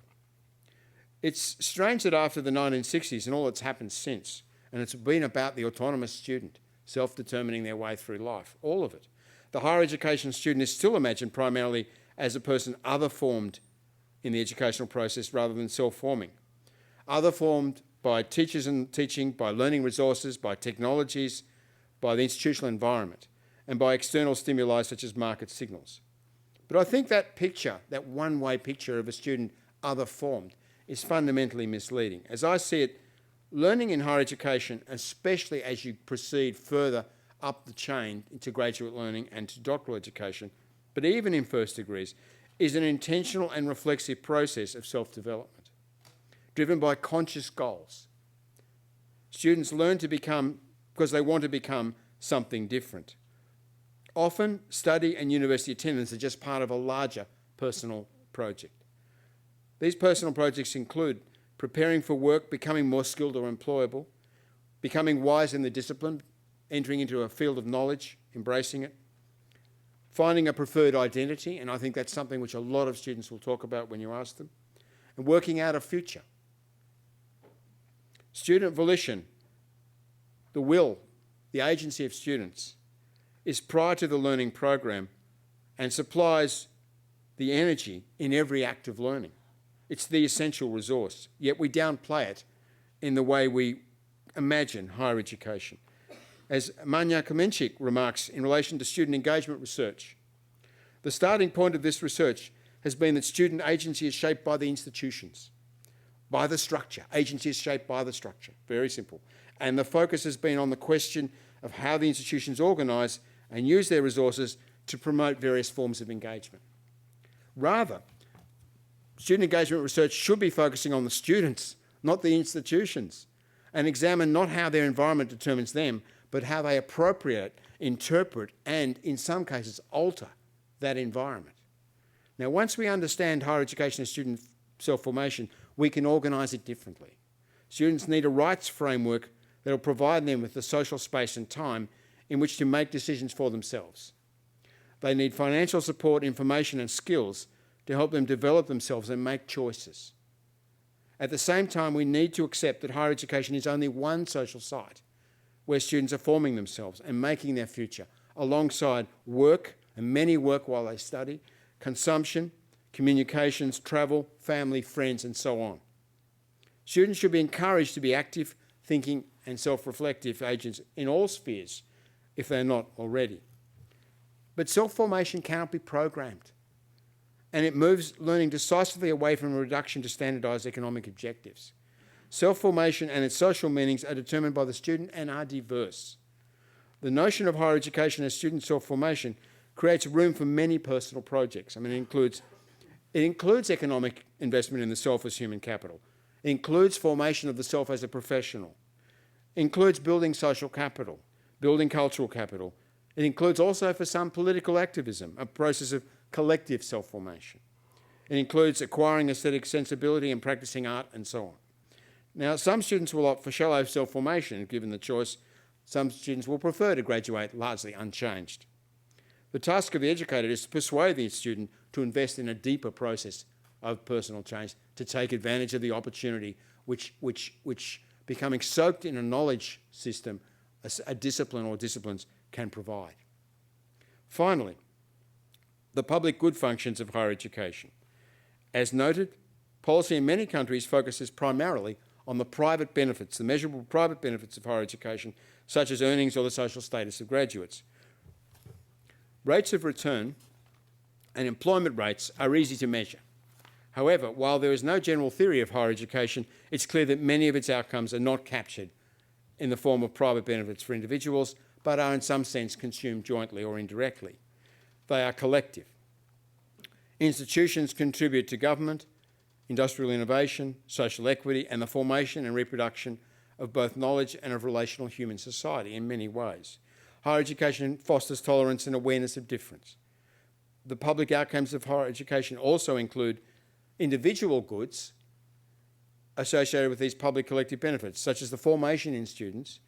It's strange that after the 1960s and all that's happened since, and it's been about the autonomous student, self-determining their way through life, all of it. The higher education student is still imagined primarily as a person other-formed in the educational process rather than self-forming. Other-formed by teachers and teaching, by learning resources, by technologies, by the institutional environment, and by external stimuli such as market signals. But I think that picture, that one-way picture of a student other-formed, is fundamentally misleading. As I see it, learning in higher education, especially as you proceed further up the chain into graduate learning and to doctoral education, but even in first degrees, is an intentional and reflexive process of self-development, driven by conscious goals. Students learn to become because they want to become something different. Often, study and university attendance are just part of a larger personal project. These personal projects include preparing for work, becoming more skilled or employable, becoming wise in the discipline, entering into a field of knowledge, embracing it, finding a preferred identity, and I think that's something which a lot of students will talk about when you ask them, and working out a future. Student volition, the will, the agency of students, is prior to the learning program and supplies the energy in every act of learning. It's the essential resource, yet we downplay it in the way we imagine higher education. as Manja Kamenchik remarks in relation to student engagement research. The starting point of this research has been that student agency is shaped by the institutions, by the structure. Agency is shaped by the structure, very simple. And the focus has been on the question of how the institutions organise and use their resources to promote various forms of engagement. Rather, student engagement research should be focusing on the students, not the institutions, and examine not how their environment determines them, but how they appropriate, interpret, and in some cases alter that environment. Now, once we understand higher education and student self-formation, we can organise it differently. Students need a rights framework that will provide them with the social space and time in which to make decisions for themselves. They need financial support, information and skills to help them develop themselves and make choices. At the same time, we need to accept that higher education is only one social site where students are forming themselves and making their future, alongside work, and many work while they study, consumption, communications, travel, family, friends, and so on. Students should be encouraged to be active, thinking, and self-reflective agents in all spheres, if they're not already. But self-formation cannot be programmed, and it moves learning decisively away from a reduction to standardised economic objectives. Self-formation and its social meanings are determined by the student and are diverse. The notion of higher education as student self-formation creates room for many personal projects. I mean, it includes economic investment in the self as human capital. It includes formation of the self as a professional. It includes building social capital, building cultural capital. It includes also, for some, political activism, a process of collective self-formation. It includes acquiring aesthetic sensibility and practicing art and so on. Now, some students will opt for shallow self-formation, given the choice. Some students will prefer to graduate largely unchanged. The task of the educator is to persuade the student to invest in a deeper process of personal change, to take advantage of the opportunity which becoming soaked in a knowledge system, a discipline or disciplines can provide. Finally, the public good functions of higher education. As noted, policy in many countries focuses primarily on the private benefits, the measurable private benefits of higher education, such as earnings or the social status of graduates. Rates of return and employment rates are easy to measure. However, while there is no general theory of higher education, it's clear that many of its outcomes are not captured in the form of private benefits for individuals, but are in some sense consumed jointly or indirectly. They are collective. Institutions contribute to government, industrial innovation, social equity, and the formation and reproduction of both knowledge and of relational human society in many ways. Higher education fosters tolerance and awareness of difference. The public outcomes of higher education also include individual goods associated with these public collective benefits, such as the formation in students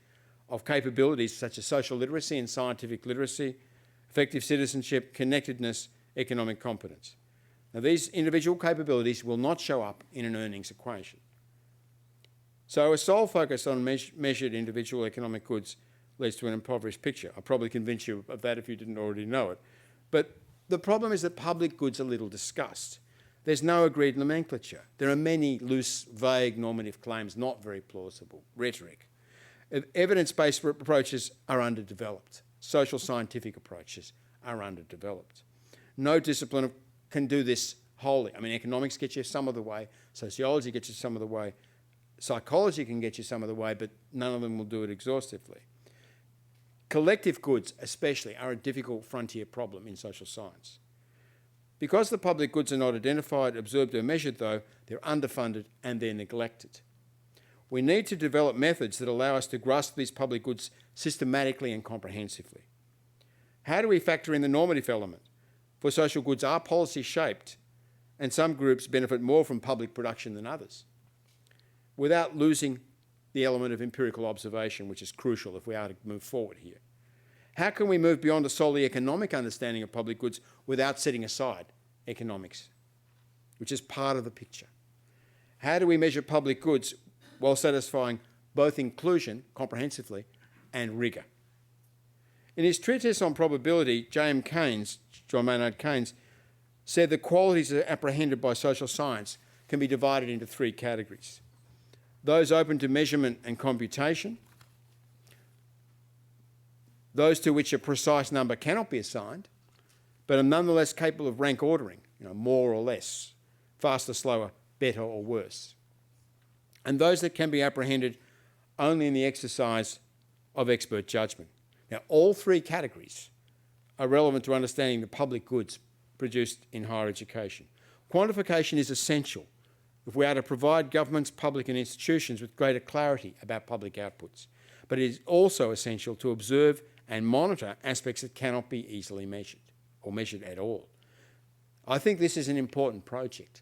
of capabilities such as social literacy and scientific literacy, effective citizenship, connectedness, economic competence. Now, these individual capabilities will not show up in an earnings equation. So a sole focus on measured individual economic goods leads to an impoverished picture. I'll probably convince you of that if you didn't already know it. But the problem is that public goods are little discussed. There's no agreed nomenclature. There are many loose, vague, normative claims, not very plausible, rhetoric. Evidence-based approaches are underdeveloped. Social scientific approaches are underdeveloped. No discipline can do this wholly. I mean, economics gets you some of the way, sociology gets you some of the way, psychology can get you some of the way, but none of them will do it exhaustively. Collective goods, especially, are a difficult frontier problem in social science. Because the public goods are not identified, observed or measured, though, they're underfunded and they're neglected. We need to develop methods that allow us to grasp these public goods systematically and comprehensively. How do we factor in the normative element? For social goods are policy shaped, and some groups benefit more from public production than others, without losing the element of empirical observation, which is crucial if we are to move forward here. How can we move beyond a solely economic understanding of public goods without setting aside economics, which is part of the picture? How do we measure public goods while satisfying both inclusion, comprehensively, and rigour? In his treatise on probability, John Maynard Keynes said the qualities that are apprehended by social science can be divided into three categories. Those open to measurement and computation, those to which a precise number cannot be assigned, but are nonetheless capable of rank ordering, more or less, faster, slower, better or worse, and those that can be apprehended only in the exercise of expert judgment. Now, all three categories are relevant to understanding the public goods produced in higher education. Quantification is essential if we are to provide governments, public and institutions with greater clarity about public outputs, but it is also essential to observe and monitor aspects that cannot be easily measured or measured at all. I think this is an important project,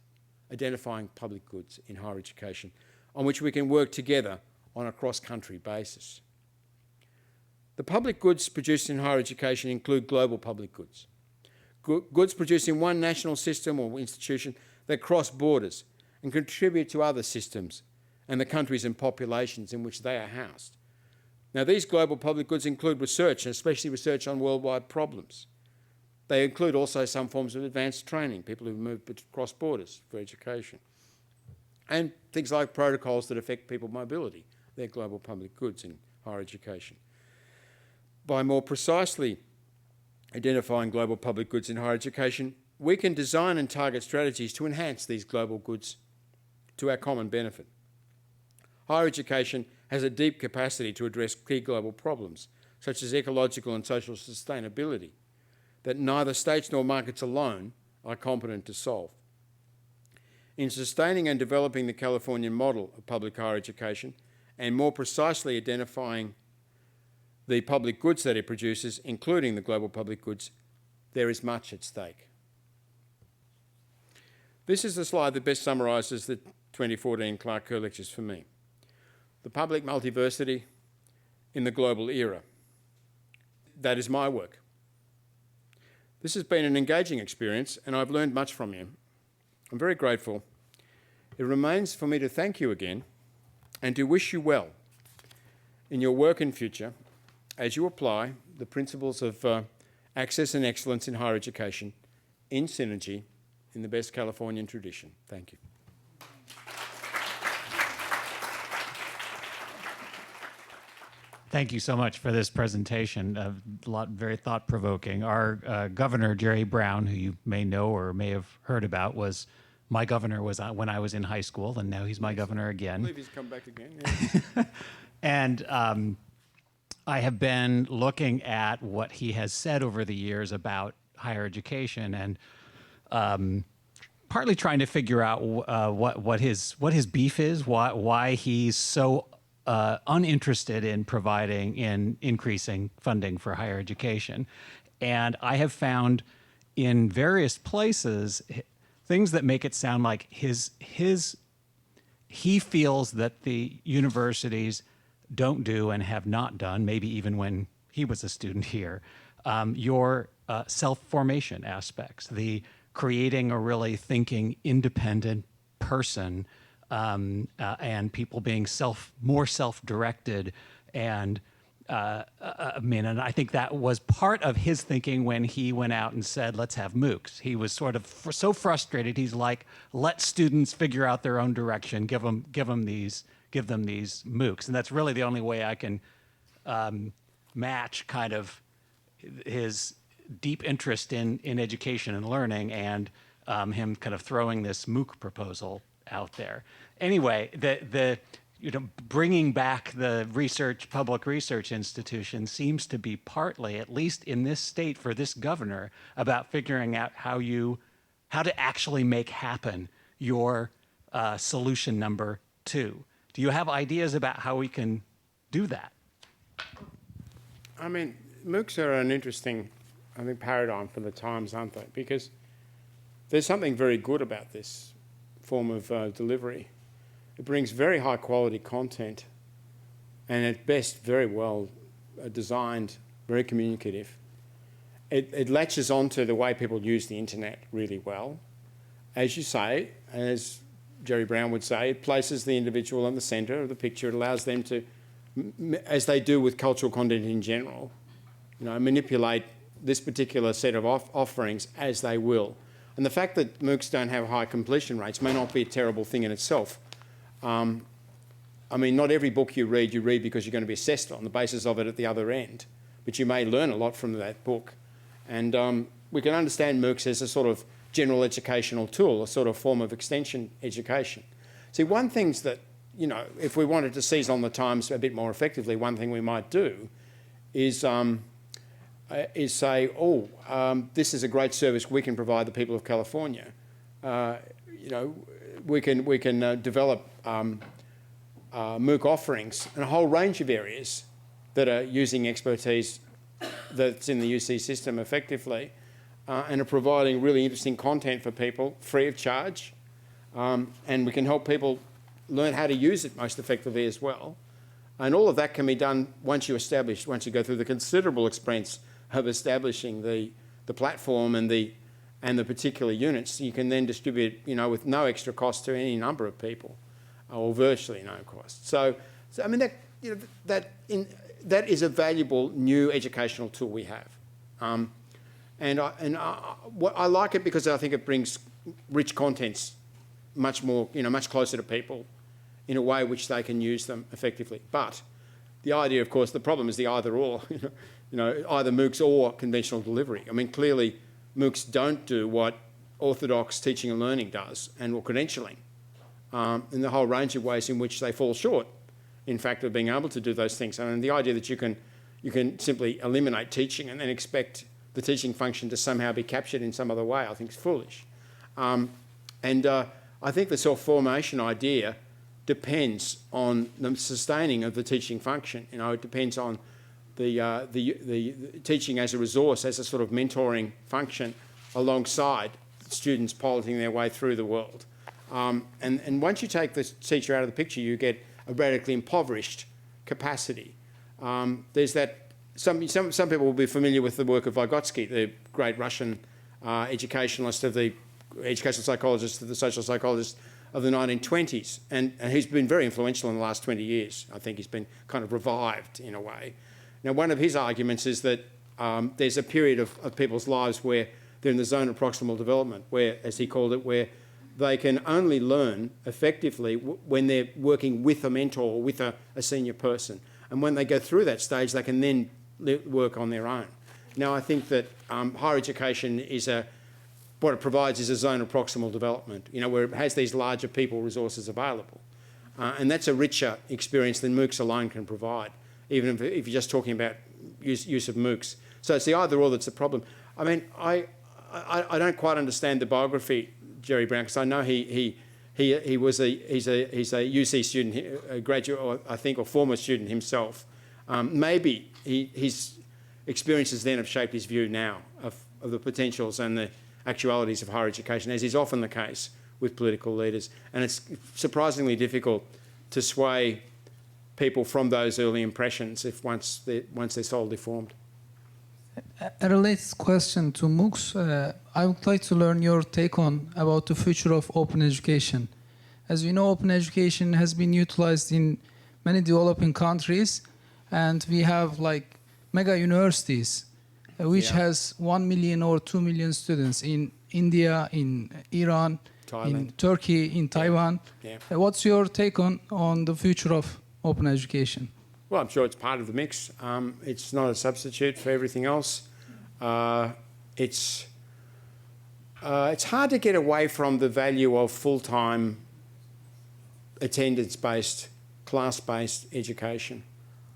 identifying public goods in higher education, on which we can work together on a cross-country basis. The public goods produced in higher education include global public goods. Goods produced in one national system or institution that cross borders and contribute to other systems and the countries and populations in which they are housed. Now, these global public goods include research, and especially research on worldwide problems. They include also some forms of advanced training, people who move across borders for education, and things like protocols that affect people mobility. They're global public goods in higher education. By more precisely identifying global public goods in higher education, we can design and target strategies to enhance these global goods to our common benefit. Higher education has a deep capacity to address key global problems, such as ecological and social sustainability, that neither states nor markets alone are competent to solve. In sustaining and developing the Californian model of public higher education, and more precisely identifying the public goods that it produces, including the global public goods, there is much at stake. This is the slide that best summarises the 2014 Clark Kerr lectures for me. The public multiversity in the global era. That is my work. This has been an engaging experience, and I've learned much from you. I'm very grateful. It remains for me to thank you again and to wish you well in your work and future as you apply the principles of access and excellence in higher education in synergy in the best Californian tradition. Thank you. Thank you so much for this presentation. Very thought-provoking. Our governor, Jerry Brown, who you may know or may have heard about, was my governor when I was in high school, and now he's my governor again. I believe he's come back again. Yeah. And I have been looking at what he has said over the years about higher education, and partly trying to figure out what his beef is, why he's so uninterested in increasing funding for higher education. And I have found in various places things that make it sound like he feels that the universities don't do and have not done, maybe even when he was a student here, your self-formation aspects, the creating a really thinking independent person, and people being more self-directed, and and I think that was part of his thinking when he went out and said, "Let's have MOOCs." He was sort of so frustrated. He's like, "Let students figure out their own direction. Give them these MOOCs," and that's really the only way I can match kind of his deep interest in education and learning and him kind of throwing this MOOC proposal out there. Anyway, bringing back the public research institution seems to be partly, at least in this state for this governor, about figuring out how to actually make happen your solution number 2. Do you have ideas about how we can do that? I mean, MOOCs are an interesting, paradigm for the times, aren't they? Because there's something very good about this form of delivery. It brings very high quality content, and at best very well designed, very communicative. It latches onto the way people use the internet really well. As you say, as Jerry Brown would say, it places the individual in the centre of the picture. It allows them to, as they do with cultural content in general, manipulate this particular set of offerings as they will. And the fact that MOOCs don't have high completion rates may not be a terrible thing in itself. Not every book you read because you're going to be assessed on the basis of it at the other end. but you may learn a lot from that book. And we can understand MOOCs as a sort of general educational tool, a sort of form of extension education. See, one thing that, you know, if we wanted to seize on the times a bit more effectively, one thing we might do is say, this is a great service we can provide the people of California. You know, we can develop MOOC offerings in a whole range of areas that are using expertise that's in the UC system effectively and are providing really interesting content for people free of charge. And we can help people learn how to use it most effectively as well. And all of that can be done once you go through the considerable expense of establishing the platform and the particular units. You can then distribute, you know, with no extra cost to any number of people, or virtually no cost. So I mean, that is a valuable new educational tool we have. I like it because I think it brings rich contents much more, you know, much closer to people in a way which they can use them effectively. But the idea, of course, the problem is the either or, you know, either MOOCs or conventional delivery. I mean, clearly MOOCs don't do what orthodox teaching and learning does, or credentialing, in the whole range of ways in which they fall short, in fact, of being able to do those things. I mean, the idea that you can simply eliminate teaching and then expect the teaching function to somehow be captured in some other way, I think is foolish. I think the self-formation idea depends on the sustaining of the teaching function. You know, it depends on the teaching as a resource, as a sort of mentoring function alongside students piloting their way through the world. And once you take the teacher out of the picture, you get a radically impoverished capacity. There's that. Some people will be familiar with the work of Vygotsky, the great Russian educationalist of the educational psychologist, the social psychologist of the 1920s, and he's been very influential in the last 20 years. I think he's been kind of revived in a way. Now, one of his arguments is that there's a period of people's lives where they're in the zone of proximal development, where, as he called it, where they can only learn effectively when they're working with a mentor or with a senior person. And when they go through that stage, they can then work on their own. Now, I think that higher education is what it provides is a zone of proximal development, you know, where it has these larger people resources available. And that's a richer experience than MOOCs alone can provide, even if you're just talking about use of MOOCs. So it's the either or that's the problem. I mean, I don't quite understand the biography, Jerry Brown, because I know he's a UC student, a graduate, or I think, or former student himself. Maybe his experiences then have shaped his view now of the potentials and the actualities of higher education, as is often the case with political leaders. And it's surprisingly difficult to sway people from those early impressions once they're solidly formed. A related question to MOOCs. I would like to learn your take on about the future of open education. As we know, open education has been utilized in many developing countries, and we have like mega universities, which has 1 million or 2 million students in India, in Iran, Thailand, in Turkey, in Taiwan. Yeah. What's your take on the future of open education? Well, I'm sure it's part of the mix. It's not a substitute for everything else. It's hard to get away from the value of full-time, attendance-based, class-based education.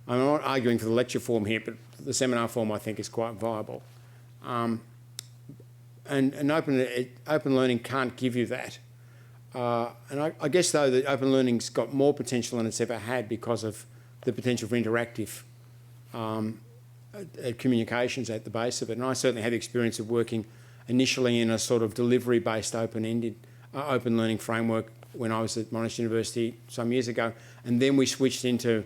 I'm not arguing for the lecture form here, but the seminar form I think is quite viable. And open learning can't give you that. And I guess, though, that open learning's got more potential than it's ever had because of the potential for interactive communications at the base of it. And I certainly had the experience of working initially in a sort of delivery-based open-ended open learning framework when I was at Monash University some years ago. And then we switched into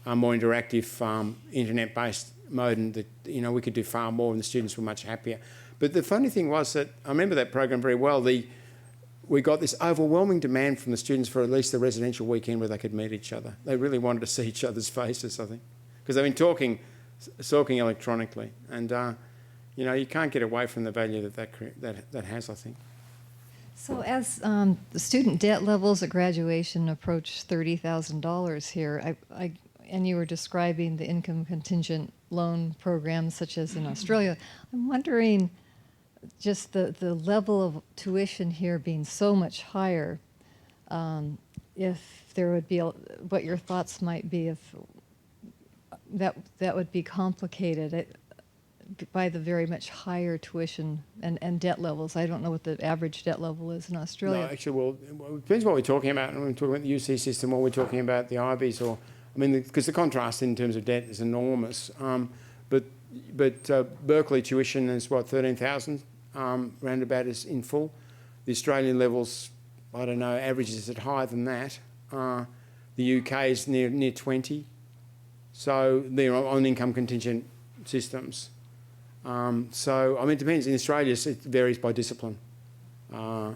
a more interactive internet-based mode, and we could do far more and the students were much happier. But the funny thing was that I remember that program very well. We got this overwhelming demand from the students for at least the residential weekend where they could meet each other. They really wanted to see each other's faces, I think, because they've been talking electronically, and you can't get away from the value that has, I think. So as the student debt levels at graduation approach $30,000 here, and you were describing the income contingent loan programs such as in Australia. I'm wondering just the level of tuition here being so much higher, if there would be, what your thoughts might be if that would be complicated by the very much higher tuition and debt levels. I don't know what the average debt level is in Australia. No, actually, well, it depends what we're talking about. When we're talking about the UC system, or we're talking about the IBs, or I mean, because the contrast in terms of debt is enormous. But Berkeley tuition is what, 13,000 roundabout is in full. The Australian levels, I don't know, averages at higher than that. The UK is near 20. So they're on income contingent systems. So, I mean, it depends. In Australia, it varies by discipline. The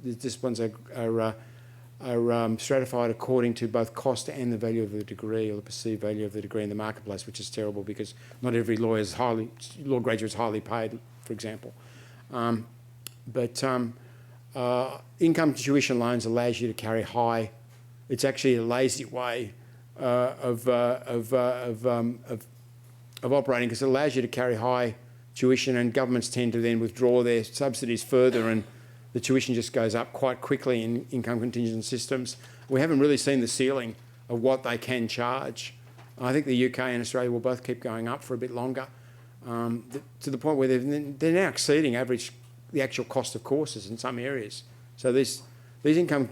disciplines are stratified according to both cost and the value of the degree, or the perceived value of the degree in the marketplace, which is terrible because not every law graduate is highly paid, for example. Income tuition loans allows you to carry high. It's actually a lazy way of operating, because it allows you to carry high tuition, and governments tend to then withdraw their subsidies further, and the tuition just goes up quite quickly in income contingent systems. We haven't really seen the ceiling of what they can charge. I think the UK and Australia will both keep going up for a bit longer, to the point where they're now exceeding the actual cost of courses in some areas. So these income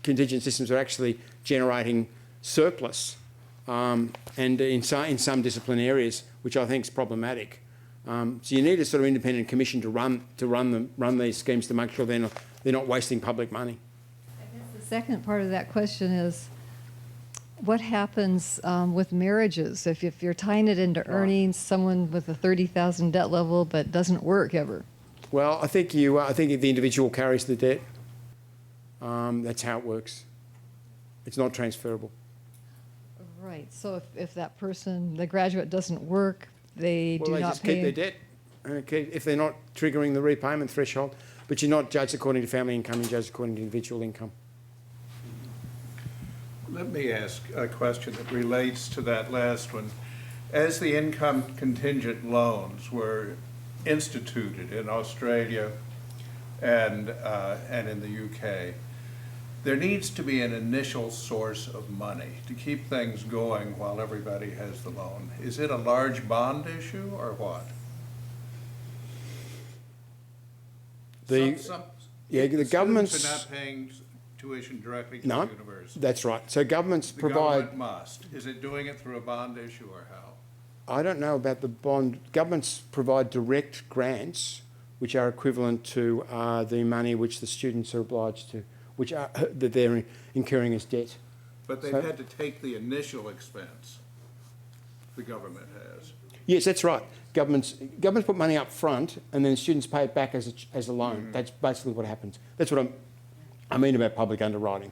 contingent systems are actually generating surplus, and in some discipline areas, which I think is problematic. So you need a sort of independent commission to run these schemes to make sure they're not wasting public money. I guess the second part of that question is, what happens with marriages if you're tying it into earnings? Someone with a 30,000 debt level but doesn't work ever. Well, I think if the individual carries the debt, that's how it works. It's not transferable. Right. So if that person, the graduate, doesn't work, they do not pay. Well, they just keep their debt, if they're not triggering the repayment threshold. But you're not judged according to family income, you're judged according to individual income. Let me ask a question that relates to that last one. As the income contingent loans were instituted in Australia and in the UK, there needs to be an initial source of money to keep things going while everybody has the loan. Is it a large bond issue or what? The governments are not paying tuition directly to the university. That's right. So governments The provide. government must. Is it doing it through a bond issue or how? I don't know about the bond. Governments provide direct grants, which are equivalent to the money which the students are obliged to, that they're incurring as debt. But they've had to take the initial expense. The government has. Yes, that's right. Governments put money up front, and then students pay it back as a loan. Mm-hmm. That's basically what happens. That's what I mean about public underwriting.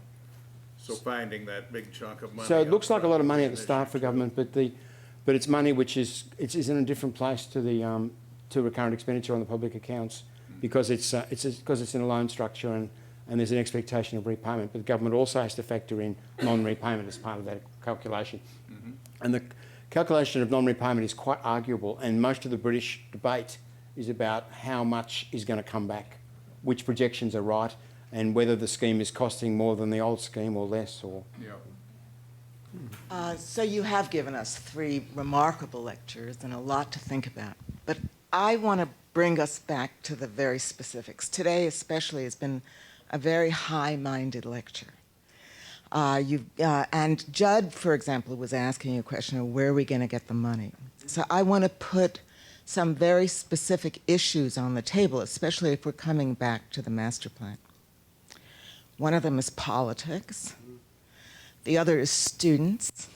So finding that big chunk of money. So it looks like a lot of money at the start for government, but it's money which is in a different place to the to recurrent expenditure on the public accounts, because it's in a loan structure, and there's an expectation of repayment. But the government also has to factor in non-repayment as part of that calculation. Mm-hmm. And the calculation of non-repayment is quite arguable, and most of the British debate is about how much is going to come back, which projections are right, and whether the scheme is costing more than the old scheme or less. Or So you have given us 3 remarkable lectures and a lot to think about. But I want to bring us back to the very specifics. Today especially has been a very high-minded lecture. And Judd, for example, was asking you a question of where are we going to get the money. So I want to put some very specific issues on the table, especially if we're coming back to the master plan. One of them is politics. The other is students,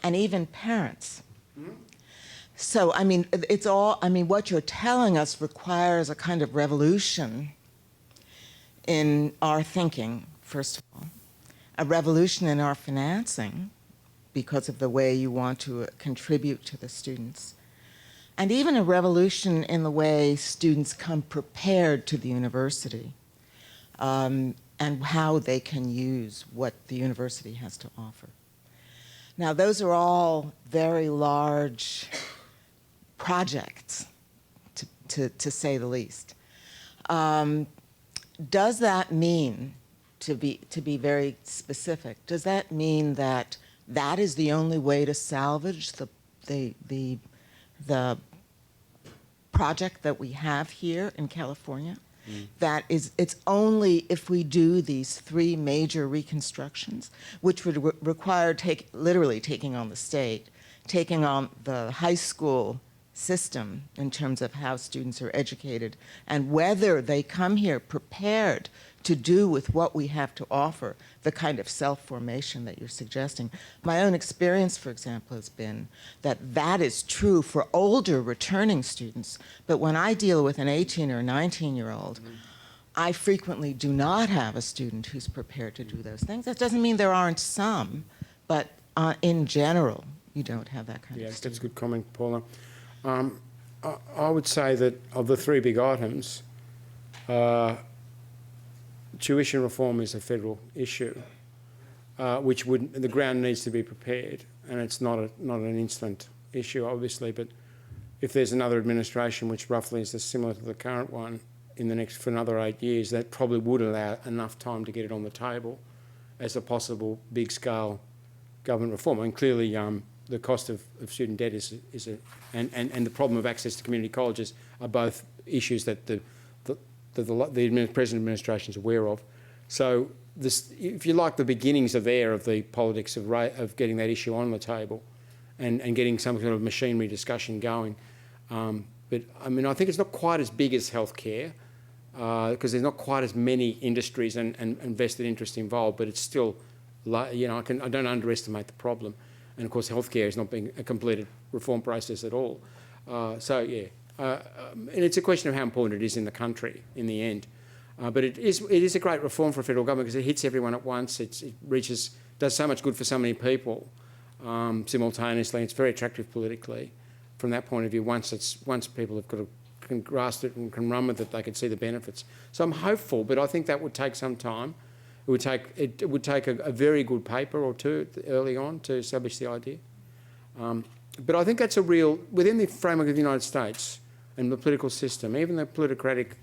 and even parents. So, I mean, what you're telling us requires a kind of revolution in our thinking, first of all, a revolution in our financing because of the way you want to contribute to the students, and even a revolution in the way students come prepared to the university, and how they can use what the university has to offer. Now, those are all very large projects, to say the least. Does that mean, to be very specific, does that mean that that is the only way to salvage the project that we have here in California? That is, it's only if we do these 3 major reconstructions, which would require literally taking on the state, taking on the high school system in terms of how students are educated, and whether they come here prepared to do with what we have to offer, the kind of self-formation that you're suggesting. My own experience, for example, has been that that is true for older returning students, but when I deal with an 18 or 19-year-old, I frequently do not have a student who's prepared to do those things. That doesn't mean there aren't some, but in general, you don't have that kind of student. Yes, that's a good comment, Paula. I would say that of the 3 big items, tuition reform is a federal issue, which the ground needs to be prepared, and it's not an instant issue, obviously. But if there's another administration which roughly is similar to the current one for another 8 years, that probably would allow enough time to get it on the table as a possible big-scale government reform. And clearly, the cost of student debt and the problem of access to community colleges are both issues that the present administration is aware of. So if you like, the beginnings are there of the politics of getting that issue on the table and getting some kind of machinery discussion going. But I mean, I think it's not quite as big as healthcare because there's not quite as many industries and vested interest involved, but it's still, I don't underestimate the problem. And of course, healthcare is not being a completed reform process at all. And it's a question of how important it is in the country in the end. But it is a great reform for a federal government because it hits everyone at once. It does so much good for so many people simultaneously. It's very attractive politically from that point of view. Once people have can grasp it and can run with it, they can see the benefits. So I'm hopeful, but I think that would take some time. It would take a very good paper or two early on to establish the idea. But I think that's within the framework of the United States and the political system, even the plutocratic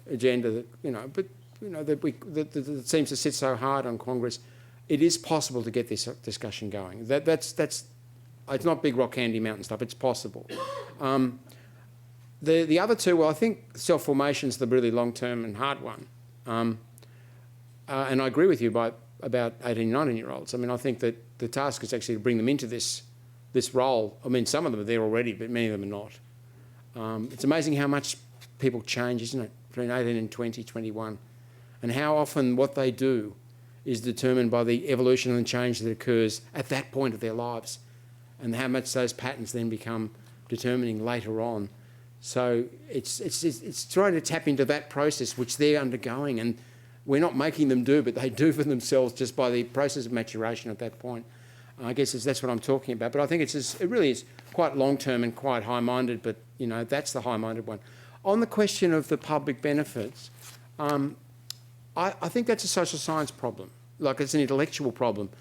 agenda that seems to sit so hard on Congress, it is possible to get this discussion going. It's not big rock candy mountain stuff, it's possible. The other two, well, I think self-formation is the really long-term and hard one. And I agree with you about 18, 19-year-olds. I mean, I think that the task is actually to bring them into this role. I mean, some of them are there already, but many of them are not. It's amazing how much people change, isn't it, between 18 and 20, 21, and how often what they do is determined by the evolution and change that occurs at that point of their lives, and how much those patterns then become determining later on. So it's trying to tap into that process which they're undergoing, and we're not making them do, but they do for themselves just by the process of maturation at that point. I guess that's what I'm talking about. But I think it really is quite long-term and quite high-minded, but, that's the high-minded one. On the question of the public benefits, I think that's a social science problem. Like, it's an intellectual problem,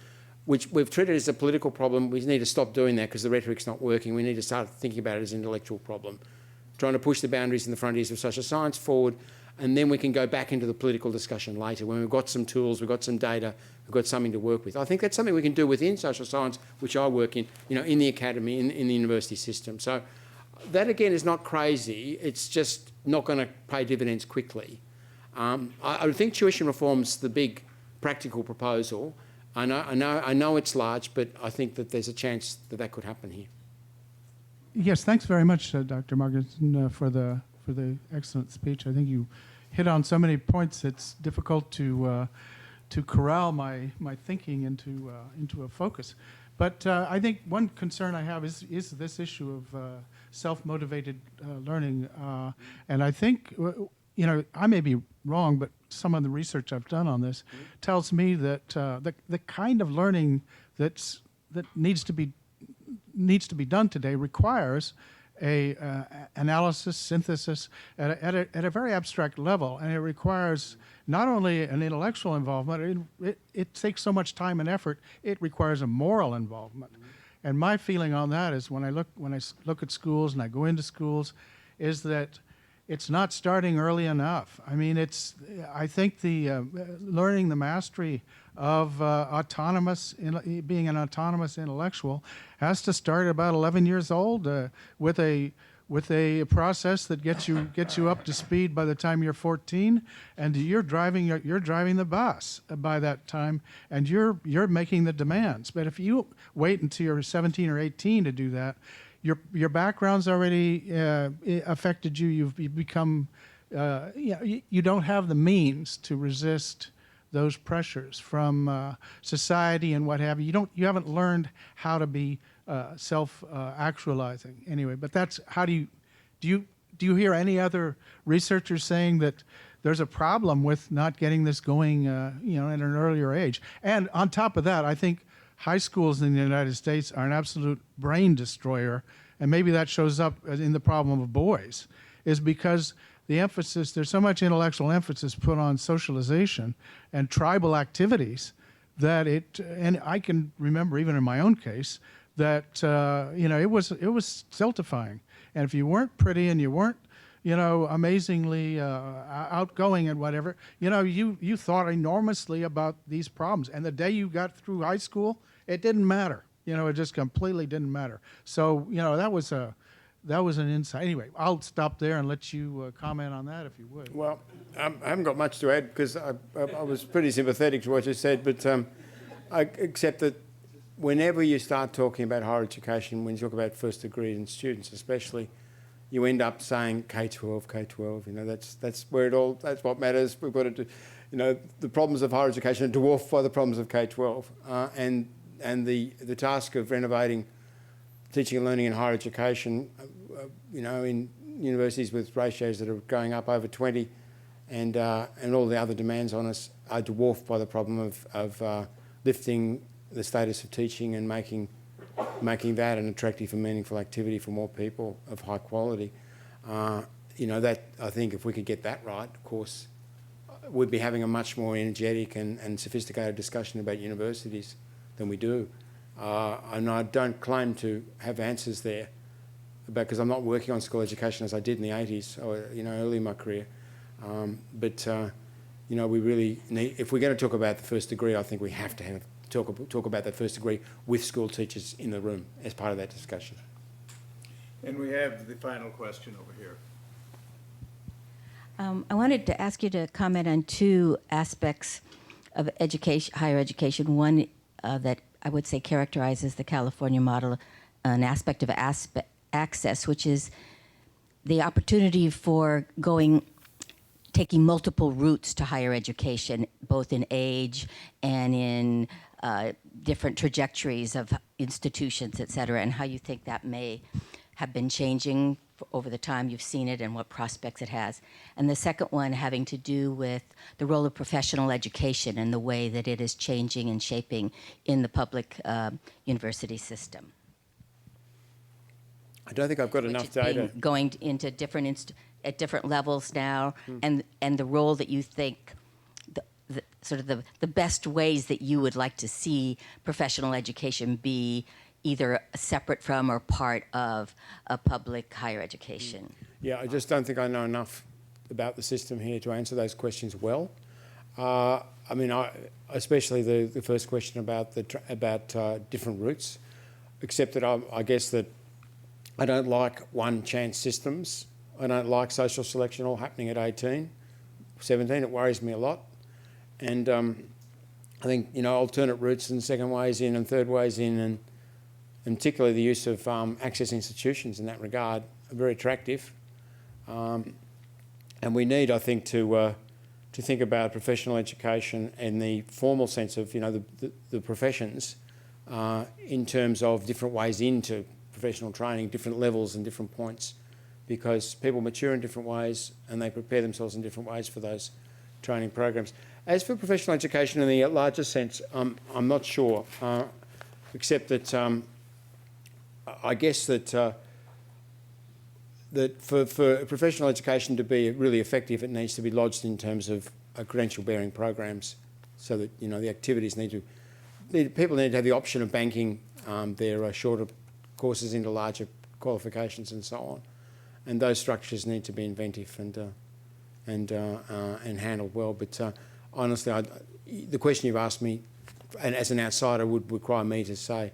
which we've treated as a political problem. We need to stop doing that because the rhetoric's not working. We need to start thinking about it as an intellectual problem, trying to push the boundaries and the frontiers of social science forward, and then we can go back into the political discussion later when we've got some tools, we've got some data, we've got something to work with. I think that's something we can do within social science, which I work in, in the academy, in the university system. So that, again, is not crazy. It's just not going to pay dividends quickly. I think tuition reform's the big practical proposal. I know it's large, but I think that there's a chance that could happen here. Yes, thanks very much, Dr. Margerson, for the excellent speech. I think you hit on so many points. It's difficult to corral my thinking into a focus. But I think one concern I have is this issue of self-motivated learning, and I think I may be wrong, but some of the research I've done on this tells me that the kind of learning that needs to be done today requires analysis, synthesis at a very abstract level, and it requires not only an intellectual involvement, it takes so much time and effort, it requires a moral involvement. And my feeling on that is when I look at schools and I go into schools, is that it's not starting early enough. I mean, I think the learning the mastery of being an autonomous intellectual has to start about 11 years old with a process that gets you up to speed by the time you're 14, and you're driving the bus by that time, and you're making the demands. But if you wait until you're 17 or 18 to do that, your background's already affected you. You've become you don't have the means to resist those pressures from society and what have you. You haven't learned how to be self-actualizing anyway. But that's how do you hear any other researchers saying that there's a problem with not getting this going at an earlier age? And on top of that, I think high schools in the United States are an absolute brain destroyer, and maybe that shows up in the problem of boys, is because there's so much intellectual emphasis put on socialization and tribal activities that and I can remember even in my own case that it was stultifying. And if you weren't pretty and you weren't amazingly outgoing and whatever, you thought enormously about these problems. And the day you got through high school, it didn't matter. It just completely didn't matter. So, that was an insight. Anyway, I'll stop there and let you comment on that if you would. Well, I haven't got much to add because I was pretty sympathetic to what you said, but except that whenever you start talking about higher education, when you talk about first degree and students especially, you end up saying K-12, K-12. That's where that's what matters. We've got to do, the problems of higher education are dwarfed by the problems of K-12, and the task of renovating teaching and learning in higher education, in universities with ratios that are going up over 20, and all the other demands on us are dwarfed by the problem of lifting the status of teaching and making that an attractive and meaningful activity for more people of high quality. That I think if we could get that right, of course, we'd be having a much more energetic and sophisticated discussion about universities than we do. And I don't claim to have answers there, because I'm not working on school education as I did in the 80s, or early in my career. But we really need, if we're going to talk about the first degree, I think we have to talk about that first degree with school teachers in the room as part of that discussion. And we have the final question over here. I wanted to ask you to comment on two aspects of education, higher education. One that I would say characterizes the California model, an aspect of access, which is the opportunity for taking multiple routes to higher education, both in age and in different trajectories of institutions, et cetera, and how you think that may have been changing over the time you've seen it and what prospects it has. And the second one having to do with the role of professional education and the way that it is changing and shaping in the public university system. I don't think I've got enough data. Going into at different levels now, and the role that you think, the best ways that you would like to see professional education be either separate from or part of a public higher education. Yeah, I just don't think I know enough about the system here to answer those questions well. Especially the first question about different routes, except that I guess that I don't like one-chance systems. I don't like social selection all happening at 18, 17. It worries me a lot. And I think, alternate routes and second ways in and third ways in, and particularly the use of access institutions in that regard are very attractive. And we need, I think, to think about professional education in the formal sense of, the professions in terms of different ways into professional training, different levels and different points, because people mature in different ways and they prepare themselves in different ways for those training programs. As for professional education in the larger sense, I'm not sure, except that I guess that that for professional education to be really effective, it needs to be lodged in terms of credential-bearing programs, so that the activities people need to have the option of banking their shorter courses into larger qualifications and so on, and those structures need to be inventive and handled well. But honestly, the question you've asked me, and as an outsider, would require me to say,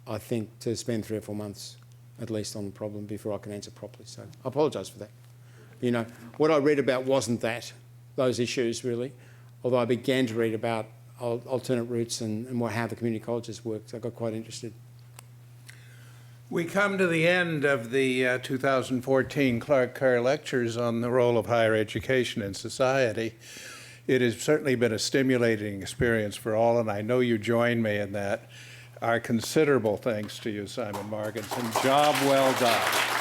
I think, to spend 3 or 4 months at least on the problem before I can answer properly. So I apologise for that. What I read about wasn't those issues really, although I began to read about alternate routes and how the community colleges worked. I got quite interested. We come to the end of the 2014 Clark Kerr Lectures on the role of higher education in society. It has certainly been a stimulating experience for all, and I know you join me in that. Our considerable thanks to you, Simon Marginson. Job well done.